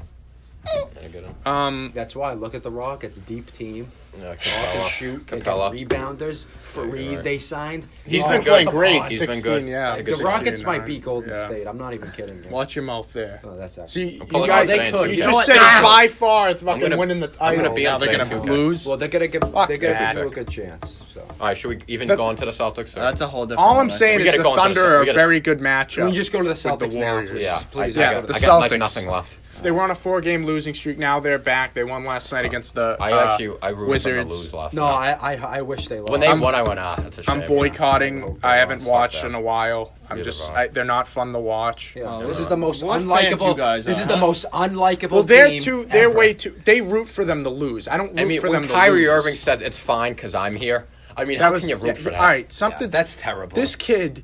D: I get 'em.
B: That's why look at the Rockets, deep team.
D: Yeah,
B: All can
D: Capella.
B: shoot. They
D: Capella.
B: got rebounders. Fareed,
D: right.
B: they signed.
A: He's
B: Oh,
A: been
D: good.
A: playing great.
B: He's
D: been
A: 16,
D: good.
A: yeah.
D: The
B: The
A: 16
B: Rockets
A: and
B: might
A: 9.
B: beat Golden
A: Yeah.
B: State. I'm not even kidding you.
A: Watch your mouth there.
B: Oh, that's actually.
A: See, you
D: pulling
A: guys,
D: out Spain, too.
A: you
B: You know
A: just
B: what?
A: said
B: Now-
A: by far fucking
D: gonna-
A: winning the
D: I'm
A: title.
D: gonna be
A: Now
D: on
A: they're
D: Spain,
A: gonna
D: too.
A: lose.
B: Well, they're gonna give
A: Fuck
B: they're gonna
A: that.
B: give you a good chance. So
D: All right, should we even
A: The-
D: go into the Celtics? Or?
C: That's a whole different.
A: All I'm
C: one.
A: saying
D: We
A: is
D: gotta
A: the
D: go into the
A: Thunder
D: Celt-
A: are
D: we
A: a
D: gotta-
A: very good matchup.
B: we just go to the
A: the
B: Celtics now,
A: Warriors.
B: please.
D: Yeah,
B: Please.
A: Yeah,
D: I
A: the
D: got like
A: Celtics.
D: nothing left.
A: They were on a 4-game losing streak. Now they're back. They won last night against the
D: I rooted for them to
A: Wizards.
D: lose last
B: No,
D: night.
B: I wish they lost.
D: When they won, I went, that's a shame.
A: I'm boycotting.
B: Yeah.
A: I haven't
D: Fuck
A: watched
D: that.
A: in a while. I'm
D: Neither
A: just.
D: have I.
A: They're not fun to watch.
B: Yeah, this is the most
C: What fans
B: unlikable.
C: you guys
B: This
C: are,
B: is the
C: huh?
B: most unlikable.
A: Well, they're
B: team
A: too. They're
B: ever.
A: way too. They root for them to lose. I don't root
D: I mean,
A: for
D: when
A: them
D: Kyrie
A: to lose.
D: Irving says it's fine because I'm here, I mean,
A: That
D: how
A: was.
D: can you root for that?
A: All right, something.
B: Yeah, that's terrible.
A: This kid,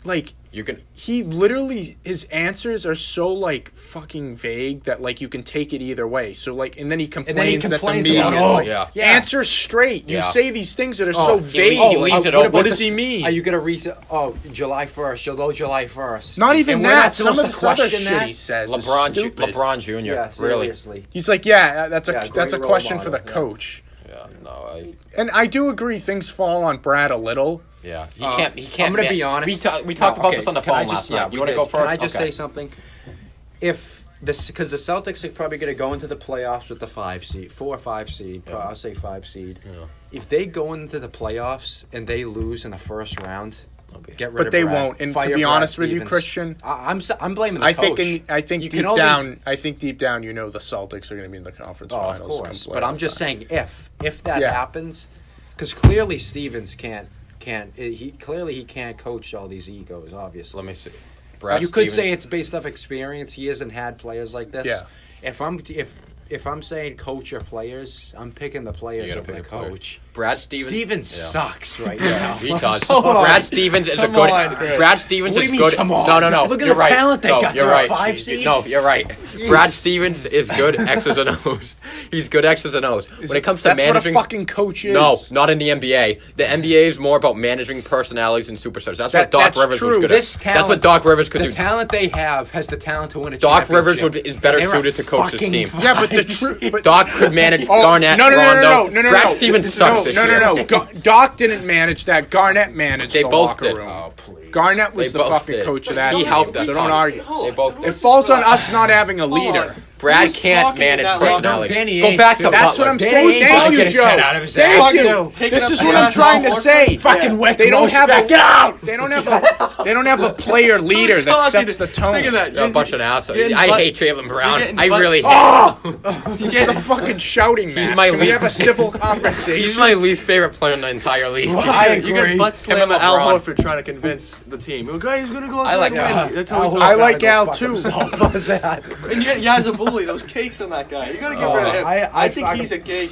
A: like,
D: You can.
A: he literally his answers are so like fucking vague that like you can take it either way. So like, and then he complains,
B: then he
A: that
B: complains
A: the media
B: about,
A: is
B: oh,
A: like,
D: yeah.
A: answer straight. You
D: Yeah.
A: say these things that are
B: Oh,
A: so
B: he
A: vague.
D: leaves- he
A: like,
D: leaves it
A: what
D: open.
A: does he mean?
B: Are you gonna reset? Oh, July 1st. You'll go July 1st.
A: Not even
B: And we're
A: that.
B: not
A: Some
B: supposed
A: of
B: to
A: this other
B: question
A: shit
B: that?
A: he says is stupid.
D: LeBron Jr.
B: Yeah,
D: really.
B: seriously.
A: He's like, yeah, that's a
B: Yeah,
A: that's a
B: great role
A: question for the
B: model, yeah.
A: coach.
D: Yeah, no, I.
A: And I do agree things fall on Brad a little.
D: Yeah, he can't. He can't.
B: I'm gonna
D: man-
B: be honest.
D: We talked about
B: Okay,
D: this on the
B: can I
D: phone
B: just-
D: last night.
B: we
D: You want to
B: did.
D: go first?
B: Can I just
D: Okay.
B: say something? If this, because the Celtics are probably going to go into the playoffs with the 4 or 5 seed.
D: Yeah.
B: I'll say 5 seed.
D: Yeah.
B: If they go into the playoffs and they lose in the first round,
D: Okay.
B: get rid
A: But
B: of
A: they
B: Brad.
A: won't. And to
B: Fire
A: be
B: Brad
A: honest with you,
B: Stevens.
A: Christian,
B: I'm blaming the
A: I
B: coach.
A: think
B: You
A: deep
B: can only-
A: down, I think deep down, you know the Celtics are going to be in the conference
B: Oh, of
A: finals.
B: course.
A: come
B: But I'm
A: playoff
B: just
A: time.
B: saying if that
A: Yeah.
B: happens, because clearly Stevens can't he can't coach all these egos. Obviously,
D: Let me see. Brad
B: you could
D: Stevens-
B: say it's based off experience. He hasn't had players like this.
A: Yeah.
B: If I'm saying coach or players, I'm picking the players
D: gotta
B: over the
D: pick a player.
B: coach.
D: Brad Stevens.
B: Stevens
D: Yeah.
B: sucks right now.
D: He does.
B: Hold on.
D: Brad Stevens is a
B: Come
D: good.
B: on, Chris.
D: Brad Stevens
B: What do
D: is
B: you mean,
D: good.
B: come on?
D: No.
B: Look at
D: you're
B: the
D: right.
B: talent they
D: no,
B: got.
D: You're
B: They're a
D: right.
B: 5 seed.
D: No, you're right. Brad Stevens is good X's and O's. He's good X's and O's. When it comes to
A: that's
D: managing,
A: what a fucking coach is.
D: no, not in the NBA. The NBA is more about managing personalities and superstars. That's what Doc
A: That's
D: Rivers
A: true.
D: was good
B: This
D: at.
B: talent,
D: That's what Doc Rivers could
B: the
D: do.
B: talent they have has the talent to win a
D: Doc Rivers
B: championship.
D: is better
B: They're a
D: suited to coach this
B: fucking
D: team.
A: Yeah, but the
B: 5
A: truth.
B: seed.
A: But
D: Doc could manage
A: Oh,
D: Garnett,
A: no,
D: Rondo.
A: no.
D: Brad Stevens sucks this year.
A: No. Doc didn't manage that. Garnett managed
D: They
A: the
D: both
A: locker
D: did.
A: room.
D: Oh,
A: Garnett was
D: They
A: the
D: both
A: fucking
D: did.
A: coach of that.
D: He
A: team,
D: helped
A: So
D: them.
A: don't argue.
D: They both
A: It
D: did.
A: falls on us not having a leader.
D: Brad
C: Who's
D: can't
C: talking
D: manage
C: that long?
D: personality.
B: Danny
D: Go
B: Ainge,
D: back to
B: dude.
A: That's what
D: Butler.
A: I'm
B: Danny
A: saying.
B: Ainge
A: Thank
B: gotta
A: you,
B: get his
A: Joe.
B: head out of his
A: Thank
B: ass.
A: you.
C: Take
A: This
C: it
A: is
C: up
A: what
C: to
A: I'm
C: Al
A: trying to
C: Horford.
A: say.
B: Fucking Wick,
A: They don't have
B: get out.
A: They don't have a player leader that
C: talking?
A: sets the tone.
C: Think of that.
D: You're a bunch of assholes.
C: getting
D: I
C: butt-
D: hate Jaylen Brown.
C: getting
D: I
C: butt-
D: really hate him.
A: This is a fucking shouting match.
D: my
A: Can we
D: lead-
A: have a civil conversation?
D: He's my least favorite player in the entire league.
B: I
C: You
B: agree.
C: get butt
D: Him
C: slam
D: and
C: at Al
D: LeBron.
C: Horford trying to convince the team. Okay, he's gonna go.
D: I like
C: outside and
D: Al.
C: win. That's how he's
A: I
C: going.
A: like Al too.
B: What's that?
C: And you got Yazza bully. Those cakes on that guy. You gotta get rid of him. I think he's a gay.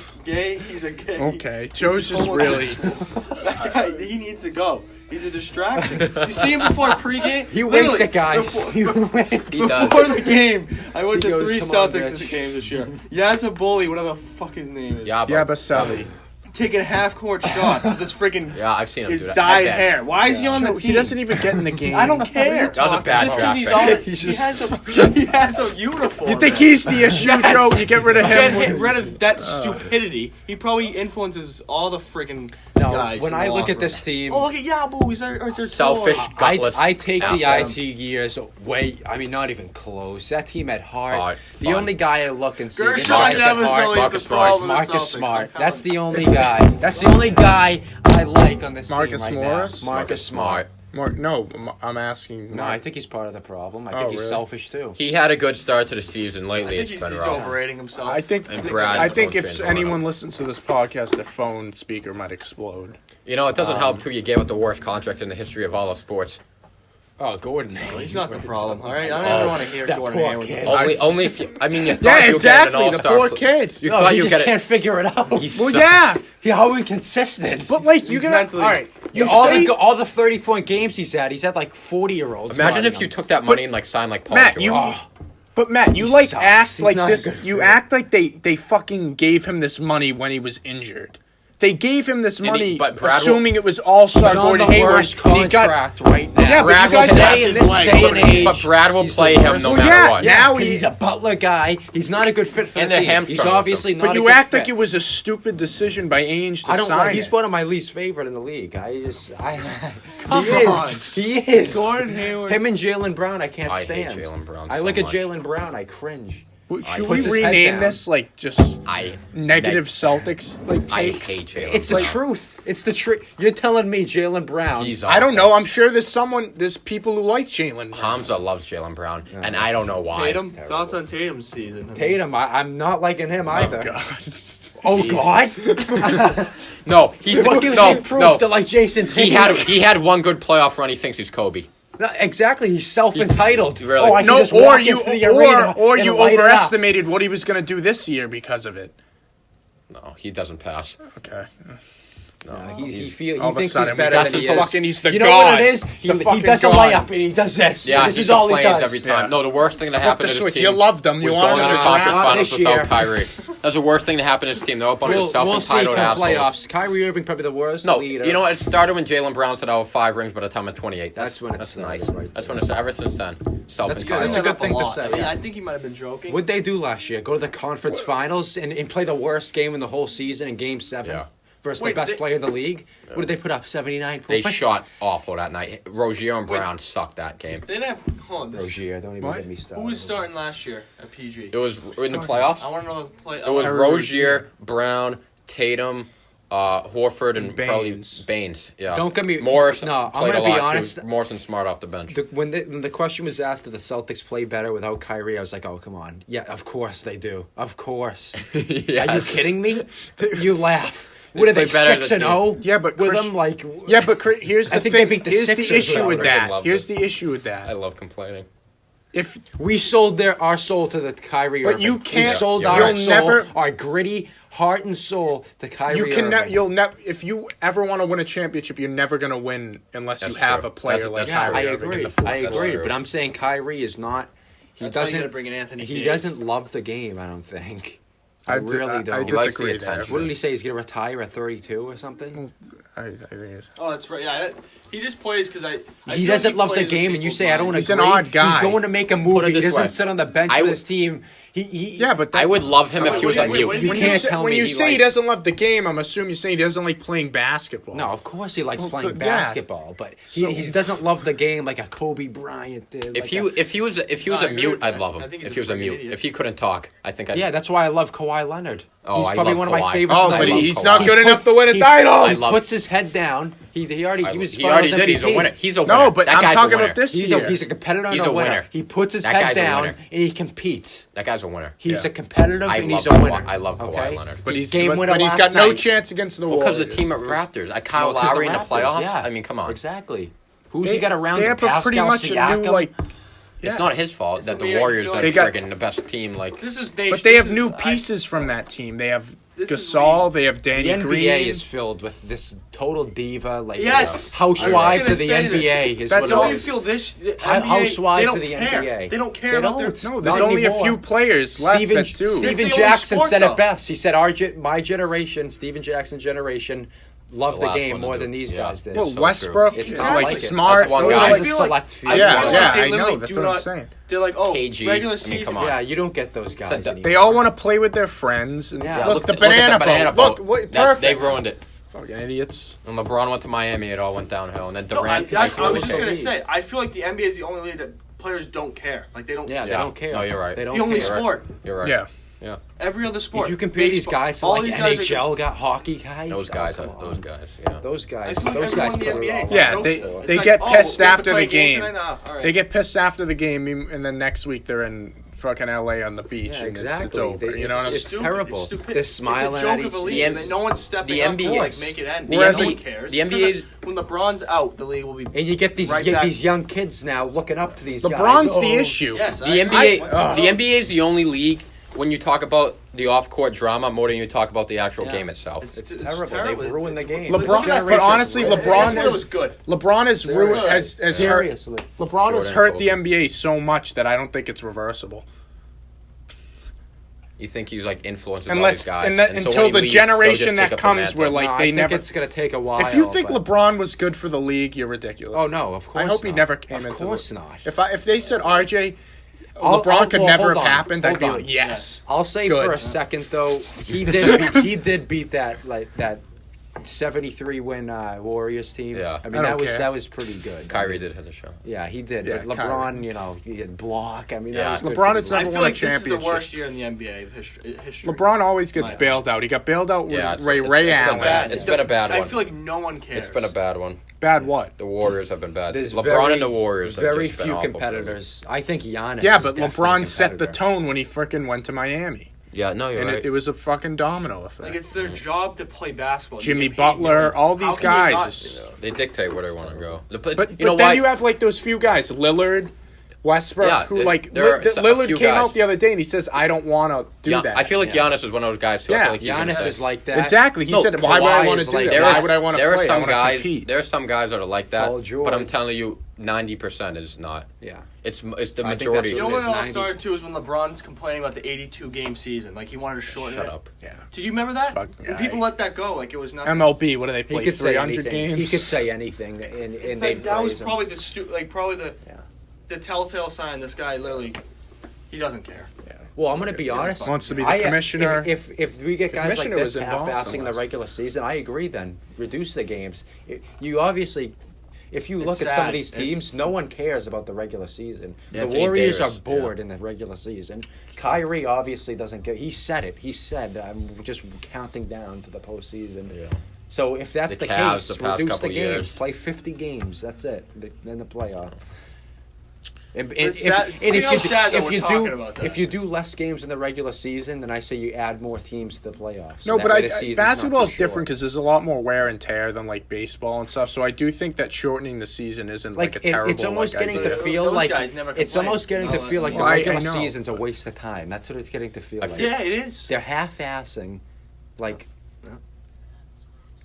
C: He's a gay.
A: Okay, Joe's just really.
C: That guy, he needs to go. He's a distraction. You see him before pregame?
B: He winks at guys. He winks.
D: He does.
C: Before the game, I went
B: He
C: to
B: goes,
C: 3
B: "Come on,
C: Celtics
B: bitch."
C: games this year. Yeah, it's a bully, whatever the fuck his name is.
A: Yabusele.
C: Taking half-court shots with this freaking
D: Yeah, I've seen him
C: his
D: do that.
C: dyed
D: I bet.
C: hair. Why is he on the
A: Joe,
C: team?
A: he doesn't even get in the game.
C: I don't care.
D: That was a bad
C: Just because
D: draft
C: he's
D: pick.
C: on, he has a uniform.
A: You think he's the issue, Joe? You get rid of him.
C: Get rid of that stupidity. He probably influences all the freaking
B: No,
C: guys.
B: when
C: in
B: I
C: the
B: look
C: locker
B: at this
C: room.
B: team,
C: Oh, look at Yabu. He's our
D: Selfish,
C: toy.
D: gutless.
B: I take the
D: asshole.
B: IT gears way. I mean, not even close. That team had heart.
D: Heart,
B: The
D: fun.
B: only guy I look and see
C: Gershon
B: Marcus
C: Neves
B: Smart.
C: always
D: Marcus
C: the
D: Smart.
C: problem with the
B: Marcus
C: Celtics.
B: Smart.
C: I'm telling
B: That's the
C: you.
B: only guy. That's the only guy I like on this
A: Marcus
B: team right
A: Morris?
B: now. Marcus Smart.
A: No, I'm asking.
B: No, I think he's part of the problem. I think
A: Oh,
B: he's
A: really?
B: selfish too.
D: He had a good start to the season.
C: I
D: Lately,
C: think
D: it's
C: he's
D: been rough.
C: overrating himself.
A: I think.
D: And Brad's
A: I think
D: phone
A: if
D: chain's going
A: anyone
D: up.
A: listens to this podcast, their phone speaker might explode.
D: You know, it doesn't help too. You gave up the worst contract in the history of all of sports.
B: Oh, Gordon.
C: He's not the problem. All right, I don't even want to hear
B: That
C: Gordon
B: poor
C: Hayward.
B: kid.
D: Only if you, I mean, you thought
A: Yeah,
D: you would
A: exactly.
D: get an
A: The
D: all-star.
A: poor kid.
D: You
B: No,
D: thought
B: he
D: you
B: just
D: get
B: can't
D: it.
B: figure it out.
D: He
A: Well,
D: sucked.
A: yeah,
B: How inconsistent.
A: but like you
C: He's
A: gotta. All
C: mentally-
A: right, you
B: all
A: say,
B: all the 30-point games he's had like 40-year-olds.
D: Imagine if you took that money and like signed like Paul
A: Matt,
D: George.
A: you.
B: Oh.
A: But Matt, you
B: He
A: like
B: sucks.
A: act
B: He's
A: like
B: not a
A: this.
B: good
A: You
B: fit.
A: act like they fucking gave him this money when he was injured. They gave him this
D: he-
A: money,
D: but Brad
A: assuming it was all-star
B: He's on
A: Gordon
B: the
A: Hayward.
B: worst
A: and he got-
B: contract right now.
A: Yeah, but
D: Brad
A: you guys
D: will
B: today in
C: his
B: this
C: leg.
B: day and age,
D: But Brad will
B: he's
D: play
B: the
D: him
B: worst.
D: no
A: Well,
D: matter
A: yeah,
D: what.
A: now
B: Because he's a Butler guy. He's not a good fit for
D: And
B: the
D: the
B: team.
D: hamstring
B: He's
D: with
B: obviously
D: him.
B: not.
A: But
B: a
A: you
B: good
A: act
B: fit.
A: like it was a stupid decision by Ainge to
B: I don't
A: sign
B: like. He's
A: it.
B: one of my least favorite in the league.
C: Come
B: he
C: on.
B: is. He is.
C: Gordon Hayward.
B: Him and Jalen Brown, I can't
D: I hate
B: stand.
D: Jalen Brown
B: I
D: so
B: look at
D: much.
B: Jalen Brown, I cringe.
A: Should we
B: puts his head
A: rename
B: down.
A: this like just
D: I
A: negative Celtics like
D: I
A: takes?
D: hate Jalen.
B: It's the
D: Brown.
B: truth. It's the truth. You're telling me Jalen Brown.
D: He's
A: I don't
D: awful.
A: know. I'm sure there's people who like Jalen Brown.
D: Hamza loves Jalen Brown,
B: Yeah,
D: and
B: that's
D: I don't know why.
C: Tatum,
B: terrible.
C: thoughts on Tatum's season?
B: Tatum, I'm not liking him either.
A: God.
B: Oh God!
D: No, he
B: What gives
D: no,
B: me proof
D: no.
B: to like Jason Tatum?
D: He had one good playoff run. He thinks he's Kobe.
B: No, exactly, he's self-entitled.
D: Really?
B: Oh, I can
A: No,
B: just
A: or
B: walk
A: you
B: into the arena
A: or
B: and
A: you
B: light it up.
A: overestimated what he was going to do this year because of it.
D: No, he doesn't pass.
A: Okay.
D: No,
B: He
A: All of a
B: thinks
A: sudden,
B: he's better
A: that's
B: than he
A: the
B: is.
A: fucking. He's the
B: You know
A: god.
B: what it is?
A: He's the
B: He
A: fucking
B: does a
A: god.
B: layup and he does this.
D: Yeah,
B: this
D: he
B: is all he
D: complains
B: does.
D: every time.
A: Yeah.
D: No, the worst thing that
A: Flip
D: happened
A: the
D: to
A: switch.
D: his team
A: You loved them. You
D: was
A: wanted
D: going
A: them
D: to
A: to
D: the
A: draft.
D: conference
B: Not
D: finals
B: this
D: without
B: year.
D: Kyrie. That's the worst thing to happen to his team. They're a bunch of
B: We'll see
D: self-entitled
B: come
D: assholes.
B: playoffs. Kyrie Irving probably the worst
D: No,
B: leader.
D: you know what? It started when Jalen Brown said, "I have 5 rings by the time I'm 28."
B: That's when it
D: that's
B: started
D: nice.
B: right
D: That's
B: there.
D: when it's ever since then. Self-entitled.
B: That's a good thing to say,
C: I mean,
B: yeah.
C: I think he might have been joking.
B: What'd they do last year? Go to the conference finals and play the worst game in the whole season in Game 7
D: Yeah.
B: versus
C: Wait,
B: the best
C: they-
B: player in the league? What did they put up? 79
D: They
B: points?
D: shot awful that night. Rozier and Brown sucked that game.
C: They didn't have. Hold on. This,
B: Rozier, don't even
A: What?
B: get me started.
C: who was starting last year at PG?
D: It was in the playoffs.
C: I want to know the play.
D: It was
A: Harper,
D: Rozier, Brown, Tatum, Horford, and probably
A: Baines.
D: Baines. Yeah.
B: Don't get me-
D: Morris.
B: No, I'm
D: played
B: gonna
D: a
B: be
D: lot,
B: honest.
D: Too. Morrison Smart off the bench.
B: When the question was asked, did the Celtics play better without Kyrie? I was like, oh, come on. Yeah, of course they do. Of course.
D: Yes.
B: Are you kidding me? You laugh. What are they,
D: play better
B: 6-0?
A: Yeah, but
B: with
A: Chris-
B: them, like...
A: Yeah, but here's the
B: I think
A: thing.
B: they beat the
A: Here's
B: Sixers
A: the issue
B: without
A: with
B: him.
A: that.
D: Loved
A: Here's
D: it.
A: the issue with
D: I
A: that.
D: love complaining.
A: If
B: We sold our soul to the Kyrie
A: But
B: Irving.
A: you
B: We
A: can't-
B: sold
D: you'll
B: our soul,
A: never-
B: our gritty heart and soul to Kyrie
A: you can,
B: Irving.
A: you'll never. If you ever want to win a championship, you're never going to win unless
D: That's
A: you have
D: true.
A: a player
D: That's-
A: like
D: that's
B: Yeah,
D: true.
B: I
A: Kyrie Irving in
B: agree.
A: the fourth.
B: I
D: That's
B: agree.
D: true.
B: But I'm saying Kyrie is not... He
C: That's why you
B: doesn't...
C: gotta bring in Anthony
B: He
C: Davis.
B: doesn't love the game, I don't think. I really don't.
A: I
D: He likes the
A: disagree there.
D: attention.
B: What did he say? He's going to retire at 32 or something?
A: I think it's.
C: Oh, that's right. Yeah, he just plays because I
B: He
C: feel
B: doesn't
C: like
B: love the
C: plays with
B: game, and you
C: people's
B: say I don't
C: minds.
A: He's an
B: agree.
A: odd guy.
B: He's going to make a
D: Put
B: movie.
D: it
B: He
D: this
B: doesn't
D: way.
B: sit on the bench
D: I
B: with
D: would-
B: his team. He
A: Yeah, but that,
D: I would love him if he was like you.
C: Wait,
B: You
A: when
B: can't
A: you say,
B: tell
A: when
B: me
A: you
B: he
A: say he
B: likes-
A: doesn't love the game, I'm assuming you're saying he doesn't like playing basketball.
B: No, of course he likes
A: Well,
B: playing
A: but yeah.
B: basketball, but
A: So-
B: he doesn't love the game like a Kobe Bryant did.
D: If
B: like
D: he was
C: No,
D: a
C: I agree
D: mute,
C: with
D: I'd
C: that.
D: love
C: I
D: him.
C: think he's
D: If he was a
C: fucking
D: mute,
C: idiot.
D: if he couldn't talk, I think I'd.
B: yeah, that's why I love Kawhi Leonard.
D: Oh,
B: He's
D: I
B: probably
D: love
B: one of my
D: Kawhi.
B: favorites.
A: Oh,
B: in the
A: but
B: league.
A: he's
D: Kawhi.
A: not
B: He
A: good
B: puts-
A: enough to win a
B: he-
A: title.
D: I love-
B: Puts his head down. He was.
D: He already did. He's a
B: MVP.
D: winner. He's a winner.
A: No, but
D: That
A: I'm
D: guy's a
A: talking
D: winner.
A: about this
B: He's
A: year.
B: a competitor
D: He's
B: and a
D: a
B: winner.
D: winner.
B: He puts his
D: That
B: head
D: guy's a
B: down
D: winner.
B: and he competes.
D: That guy's a winner.
B: He's
A: Yeah.
B: a competitive
D: I
B: and he's
D: love
B: a
D: Kawhi-
B: winner.
D: I love Kawhi Leonard.
A: But he's
B: game winner
A: but he's
B: last
A: got no
B: night.
A: chance against the
D: Because
A: Warriors.
D: the team at Raptors, Kyle
B: No, 'cause
D: Lowry in the
B: Raptors,
D: playoffs.
B: yeah.
D: I mean, come on.
B: Exactly. Who's he got around
A: They
B: him?
A: have a pretty
B: Pascal
A: much a
B: Siakam?
A: new like.
D: It's not his fault
C: It's
D: that
C: the
D: the
C: way I
D: Warriors
C: feel
D: are
C: like-
D: friggin' the best team. Like,
C: This is
A: But they have new pieces from that team. They have
C: This is
A: Gasol. They have
B: The
A: Danny
B: NBA
A: Green.
B: is filled with this total diva, like
C: Yes.
B: housewives
C: I
B: of
C: was
B: the
C: gonna say
B: NBA.
C: this.
B: Is
A: That's
B: what
A: all
B: it
C: Don't you
B: is.
C: feel this? The
B: How-
C: NBA,
B: housewives
C: they don't
B: of the
C: care.
B: NBA.
C: They don't care
B: They
C: about
B: don't.
C: their.
A: No, there's
B: Not
A: only
B: anymore.
A: a few players left
B: Steven,
A: that do.
B: Steven
C: It's the only
B: Jackson
C: sport,
B: said
C: though.
B: it best. He said, my generation, Steven Jackson generation, loved
D: The
B: the
D: last
B: game
D: one to
B: more
D: do.
B: than these
D: Yeah.
B: guys did.
A: Well,
D: so
A: Westbrook,
D: true.
B: It's
A: is
B: not
A: like
B: like it.
A: smart.
D: That's one
A: Those
D: guy.
A: are
B: Those
A: like
B: are
C: feel
B: select
C: I
B: few.
C: feel
A: Yeah,
C: like
A: yeah,
C: they
A: I know.
C: literally
A: That's
C: do
A: what I'm
C: not-
A: saying.
C: They're like, oh,
D: KG,
C: regular
D: I mean,
C: season.
D: come on.
B: Yeah, you don't get those guys
D: that-
B: anymore.
A: They all want to play with their friends. And
B: Yeah.
A: look, the
D: at
A: banana boat. Look,
D: That's-
A: perfect.
D: They ruined it.
A: Fucking idiots.
D: When LeBron went to Miami, it all went downhill, and then
C: No, I
D: Durant.
C: was just
B: so
C: gonna
B: league.
C: say, I feel like the NBA is the only league that players don't care. Like they don't.
B: Yeah, they
D: Yeah.
B: don't care.
D: No, you're right.
B: They don't
C: The only
B: care.
C: sport.
D: You're right.
A: Yeah.
D: Yeah.
C: Every other sport.
B: If you compare these
C: Baseball,
B: guys to
C: all
B: like
C: these guys are-
B: NHL, got hockey guys.
D: Those guys
B: come
D: are
B: on.
D: those guys. Yeah.
B: Those guys.
C: I feel like
B: Those guys
C: everyone in the
B: put it
C: NBA
B: all
C: is
B: out.
A: Yeah,
C: so
A: they-
C: full. It's
A: they
C: like,
A: get
C: oh,
A: pissed
C: we have to
A: after
C: play
A: the
C: a game
A: game.
C: tonight? All right.
A: They get pissed after the game, and then next week they're in fucking LA on the beach,
B: Yeah,
A: and
B: exactly.
A: it's over.
B: They-
A: you know what I'm
B: it's
A: saying?
B: terrible.
C: It's stupid.
B: They're smiling
C: it's a
B: at
C: joke of a
B: each-
C: league,
D: The
C: and
D: N-
C: no one's stepping
D: the
C: up to
D: NBA
C: like make it end.
A: Whereas
C: no
A: the-
C: one cares.
D: the
C: It's 'cause
D: NBA 's
C: when LeBron's out, the league will be.
B: And you get these
C: Right back.
B: these young kids now looking up to these guys.
A: LeBron's the
B: Oh,
A: issue.
C: Yes,
D: The NBA,
A: I-
D: the NBA is the only league when you talk about the off-court drama more than you talk about the actual
B: Yeah.
D: game itself.
B: It's terrible. They've ruined the game.
A: LeBron,
B: Generation
A: but honestly,
B: ruined.
A: LeBron
C: That's
A: is
C: was good.
A: LeBron has
B: They're
A: ruined
B: good.
A: has hurt
B: Seriously.
A: LeBron has
D: Jordan
A: hurt
D: Kobe.
A: the NBA so much that I don't think it's reversible.
D: You think he's like influences all
A: Unless
D: these guys,
A: and that,
D: so
A: until
D: when he
A: the
D: leaves, they'll
A: generation
D: just
A: that
D: take up the
A: comes where
D: mantle.
A: like
B: No, I
A: they
B: think
A: never.
B: it's gonna take a while.
A: If you think
B: but-
A: LeBron was good for the league, you're ridiculous.
B: oh no, of course.
A: I hope he
B: not.
A: never came into.
B: Of course
A: the,
B: not.
A: If they said RJ,
B: I'll-
A: LeBron could
B: well,
A: never
B: hold
A: have
B: on,
A: happened, I'd
B: hold
A: be
B: on.
A: like, yes.
B: I'll say
A: Good.
B: for a second though, he did beat that 73 win Warriors team.
D: Yeah.
B: I mean
A: I don't care.
B: that was pretty good.
D: Kyrie did hit the show.
B: Yeah, he did.
A: Yeah,
B: but LeBron, you know, he had block. I mean,
D: Yeah.
B: that was good
A: LeBron
B: for
A: has
B: the
C: I
A: never
C: feel
A: won a
C: like this is the
A: championship.
C: worst year in the NBA history.
A: LeBron always gets
C: My
A: bailed out. He got bailed out with
D: Yeah,
A: Ray
D: it's been
A: Allen.
D: bad. It's been a bad
C: I
D: one.
C: feel like no one cares.
D: It's been a bad one.
A: Bad what?
D: The Warriors have been bad.
B: There's
D: LeBron
B: very-
D: and the Warriors. have
B: Very
D: just been
B: few
D: awful.
B: competitors. I think Giannis.
A: Yeah,
B: is
A: but
B: definitely a
A: LeBron set the
B: competitor.
A: tone when he frickin' went to Miami,
D: Yeah, no, you're
A: and
D: right.
A: it was a fucking domino effect.
C: Like it's their job to play basketball. You
A: Jimmy
C: get paid
A: Butler,
C: millions.
A: all
C: How
A: these
C: can you
A: guys.
C: not-
A: is-
D: They dictate where they want to go.
A: But
D: you know
A: then
D: why?
A: you have like those few guys, Lillard, Westbrook,
D: Yeah,
A: who like
D: there are a
A: Lillard
D: few
A: came
D: guys.
A: out the other day and he says, "I don't want to do
D: Yeah,
A: that."
D: I feel like Giannis is one of those guys too. I
A: Yeah,
D: feel like he's gonna
B: Giannis
D: say-
B: is like that.
A: Exactly. He
D: No,
A: said, "Why would I
B: Kawhi
A: want to
B: is
A: do
B: like
A: that?
B: that.
A: Why would I want to
D: there
A: play?
D: are
A: I
D: some
A: want to
D: guys.
A: compete."
D: There are some guys that are like that,
B: Paul George.
D: but I'm telling you, 90% is not.
B: Yeah.
D: It's the
B: I think that's
D: majority.
C: You know
B: It
C: what
B: is
C: it all
B: 90.
C: started too is when LeBron's complaining about the 82 game season. Like he wanted to shorten
D: Shut
C: it.
D: up.
A: Yeah.
C: Do you remember that?
A: Fucking
C: And
A: guy.
C: people let that go like it was nothing.
A: MLB, what do they
B: He
A: play?
B: could say
A: 300
B: anything.
A: games.
B: He could say anything, and
C: It's
B: they
C: like, that was
B: praise him.
C: probably the
B: Yeah.
C: the telltale sign. This guy literally, he doesn't care.
B: Well, I'm going to be honest.
A: Wants to be the commissioner.
B: If we get
A: The
B: guys like
A: commissioner
B: this
A: was in Boston
B: half-assing the
A: last-
B: regular season, I agree. Then reduce the games. You obviously, if you look
C: It's
B: at some of
C: sad.
B: these teams, no one cares about the regular season. The
D: Anthony
B: Warriors
D: Davis,
B: are bored in the regular season. Kyrie obviously doesn't care. He said it. He said, "I'm just counting down to the postseason."
D: Yeah.
B: So if that's
D: The
B: the,
D: Cavs
B: case,
D: the past
B: reduce the
D: couple
B: games.
D: years.
B: Play 50 games. That's it. Then the playoff. And
C: It's sad- it's funny how sad that we're talking about that.
B: if you do less games in the regular season, then I say you add more teams to the playoffs.
A: No,
B: That
A: but
B: way the season's not
A: basketball
B: too
A: is different
B: short.
A: because there's a lot more wear and tear than like baseball and stuff. So I do think that shortening the season isn't like, a terrible.
B: it's almost
A: like,
B: getting
A: idea.
B: to feel
C: Those
B: like
C: guys never
B: it's
C: complain.
B: almost getting to
C: No,
B: feel like the
A: well, I
B: regular
A: know.
B: season's a waste of time. That's what it's getting to feel like.
C: Yeah, it is.
B: They're half-assing, like.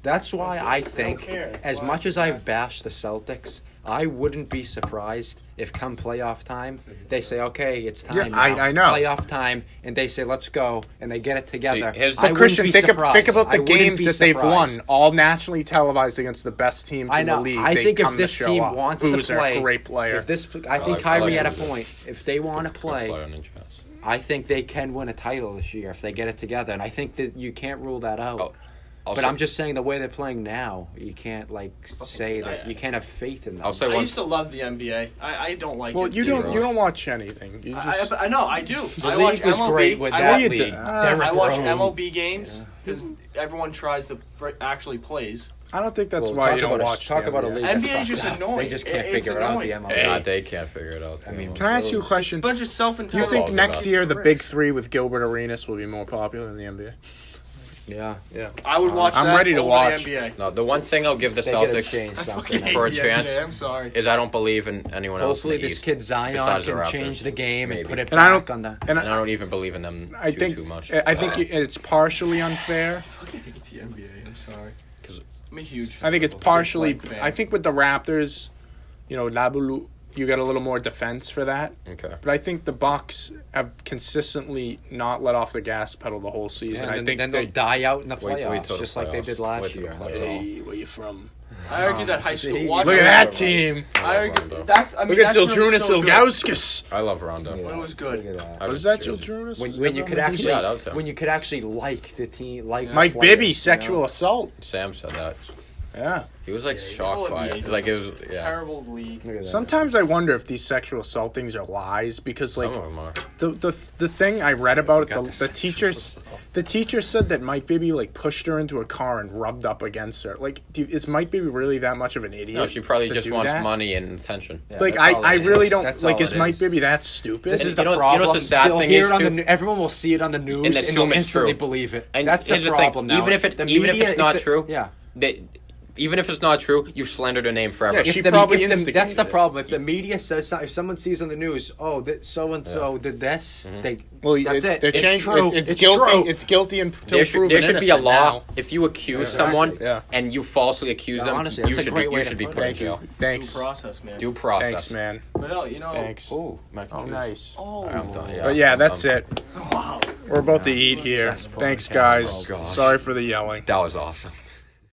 B: That's why I think,
C: care. That's
B: as
C: why.
B: much as I've bashed the Celtics, I wouldn't be surprised if come playoff time, they say, okay, it's time
A: Yeah,
B: now.
A: I know.
B: Playoff time, and they say, let's go, and they get it together.
D: here's the-
B: I
A: But
B: wouldn't
A: Christian,
B: be
A: think
B: surprised.
A: about
B: I
A: the
B: wouldn't
A: games
B: be
A: that they've won,
B: surprised.
A: all nationally televised against the best teams
B: I
A: in
B: know.
A: the league.
B: I
A: They
B: think if
A: come
B: this
A: to show
B: team
A: up.
B: wants to
A: Boozer,
B: play,
A: great player.
B: If this, I
D: I
B: think
D: like
B: Kyrie
D: him.
B: at a point. If they want to
D: Good
B: play,
D: player in the chess.
B: I think they can win a title this year if they get it together, and I think that you can't rule that out.
D: Oh,
B: But I'm just saying the way they're playing now, you can't like say that you can't have faith in them.
D: I'll say
C: I
D: one.
C: used to love the NBA. I don't like
A: Well,
C: it.
A: you
D: Zero.
A: don't watch anything. You just
C: I know, I do.
B: The
C: I
B: league
C: watch
B: was
C: MLB.
B: great with
C: I
B: that
C: watch,
A: league.
B: league.
A: I
C: I watch
B: Rose.
C: MLB games because everyone tries to actually plays.
A: I don't think that's
B: Well,
A: why
B: talk
A: you don't
B: about a-
A: watch.
B: talk
A: the
B: about a
A: NBA.
B: league.
C: NBA is just annoying.
B: They just can't
C: It's
B: figure it out. The
C: annoying.
B: MLB.
D: Nah, they can't figure it out.
B: I mean,
A: Can I ask you a
C: It's a
A: question?
C: bunch of
A: Do you
C: self-entitled.
A: think
D: Talk
A: next
D: about
A: year the
C: Chris.
A: big three with Gilbert Arenas will be more popular in the NBA?
B: Yeah.
A: Yeah.
C: I would watch
A: I'm
C: that
A: ready to
C: over
A: watch.
C: the NBA.
D: No, the one thing I'll give the
B: They gotta
D: Celtics
B: change
C: I
B: something.
C: fucking hate
D: For a
C: the
D: chance.
C: NBA, I'm sorry.
D: is I don't believe in anyone else.
B: Hopefully
D: in the
B: this
D: East
B: kid Zion
D: besides the
B: can
D: Raptors.
B: change the game and
D: Maybe.
B: put it
A: And I
B: back
A: don't-
B: on the.
A: And
D: And I don't even believe in them
A: I think
D: too much.
A: I think it's partially unfair.
C: I fucking hate the NBA. I'm sorry.
D: 'Cause
C: I'm a huge.
A: I think it's partially.
C: Blake fan.
A: I think with the Raptors, Nabulu, you got a little more defense for that.
D: Okay.
A: But I think the Bucks have consistently not let off the gas pedal the whole season.
B: Yeah,
A: I
B: and
A: think
B: then
A: they.
B: they'll die out in the
D: Wait
B: playoffs,
D: till the
B: just like they
D: playoffs.
B: did last
D: Wait till the
B: year.
D: playoffs.
B: That's all.
A: Hey, where you from?
C: I argue that high school.
B: See,
C: Watch
A: Look at
C: it.
A: that team.
C: I argue
D: Rondo.
C: that's. I mean,
A: Look at
C: that's when it was
A: Zildrunas
C: so good.
A: Ilgauskas.
D: I love Rondo.
C: When it was good.
B: Look at that.
D: I
A: Was
D: was
A: that
D: serious.
A: Zildrunas?
B: When you could actually,
D: Yeah, that was him.
B: when you could actually like the team, like
A: Mike
B: the player,
A: Bibby, sexual assault.
D: Sam said that.
A: Yeah.
D: He was like shocked
C: Oh,
D: by
C: yeah,
D: it.
C: he's
D: Like it was. Yeah.
C: Terrible league.
B: Look at that.
A: Sometimes I wonder if these sexual assault things are lies because, like,
D: Some of them are.
A: the thing I read about it,
B: got
A: the
B: this.
A: teacher said that Mike Bibby like pushed her into a car and rubbed up against her. Like, is Mike Bibby really that much of an idiot?
D: No, she probably
A: to
D: just
A: do
D: wants
A: that?
D: money and attention.
B: Yeah,
A: Like,
B: that's all
A: I
B: it
A: really
B: is.
A: don't
B: That's
A: like.
B: all
A: Is
B: it
A: Mike
B: is.
A: Bibby that stupid?
B: This
D: And
B: is the
D: you know
B: problem.
D: what's the sad
B: They'll
D: thing
B: hear
D: is,
B: it on
D: too?
B: the everyone will see it on the news
D: And
B: and,
D: assume
B: they'll
D: it's
B: instantly
D: true.
B: believe it.
D: And
B: That's the
D: here's the thing,
B: problem now.
D: even if it-
B: The
D: even if
B: media,
D: it's not
B: the-
D: true,
B: yeah.
D: Even if it's not true, you've slandered her name forever.
A: Yeah,
B: If
A: she
B: the-
A: probably
B: if the-
A: instigated
B: that's the
A: it.
B: problem. If the media says something, if someone sees on the news, oh, that so and so did this, they that's it.
A: They're
B: It's
A: changing-
B: true.
A: It's
B: It's
A: guilty.
B: true.
A: It's guilty until
D: there should,
A: proven
D: there should be a
A: innocent
D: law.
A: now.
D: If you accuse
A: Exactly.
D: someone
A: Yeah.
D: and you falsely accuse
B: Yeah,
D: them,
B: honestly,
D: you
B: that's a
D: should
B: great
D: be
B: way
D: you
B: to
D: should be
B: put it.
D: put in
A: Thank you.
D: jail.
A: Thanks.
C: Due process, man.
D: Due process.
A: Thanks, man.
C: But no, you know.
A: Thanks.
D: Ooh, mac and
A: Oh,
D: cheese.
A: nice.
C: Oh.
D: I'm done,
A: But yeah,
D: I'm
A: that's
D: done.
A: it.
C: Wow.
A: We're about to eat here. Thanks, guys.
D: Oh, gosh.
A: Sorry for the yelling.
D: That was awesome.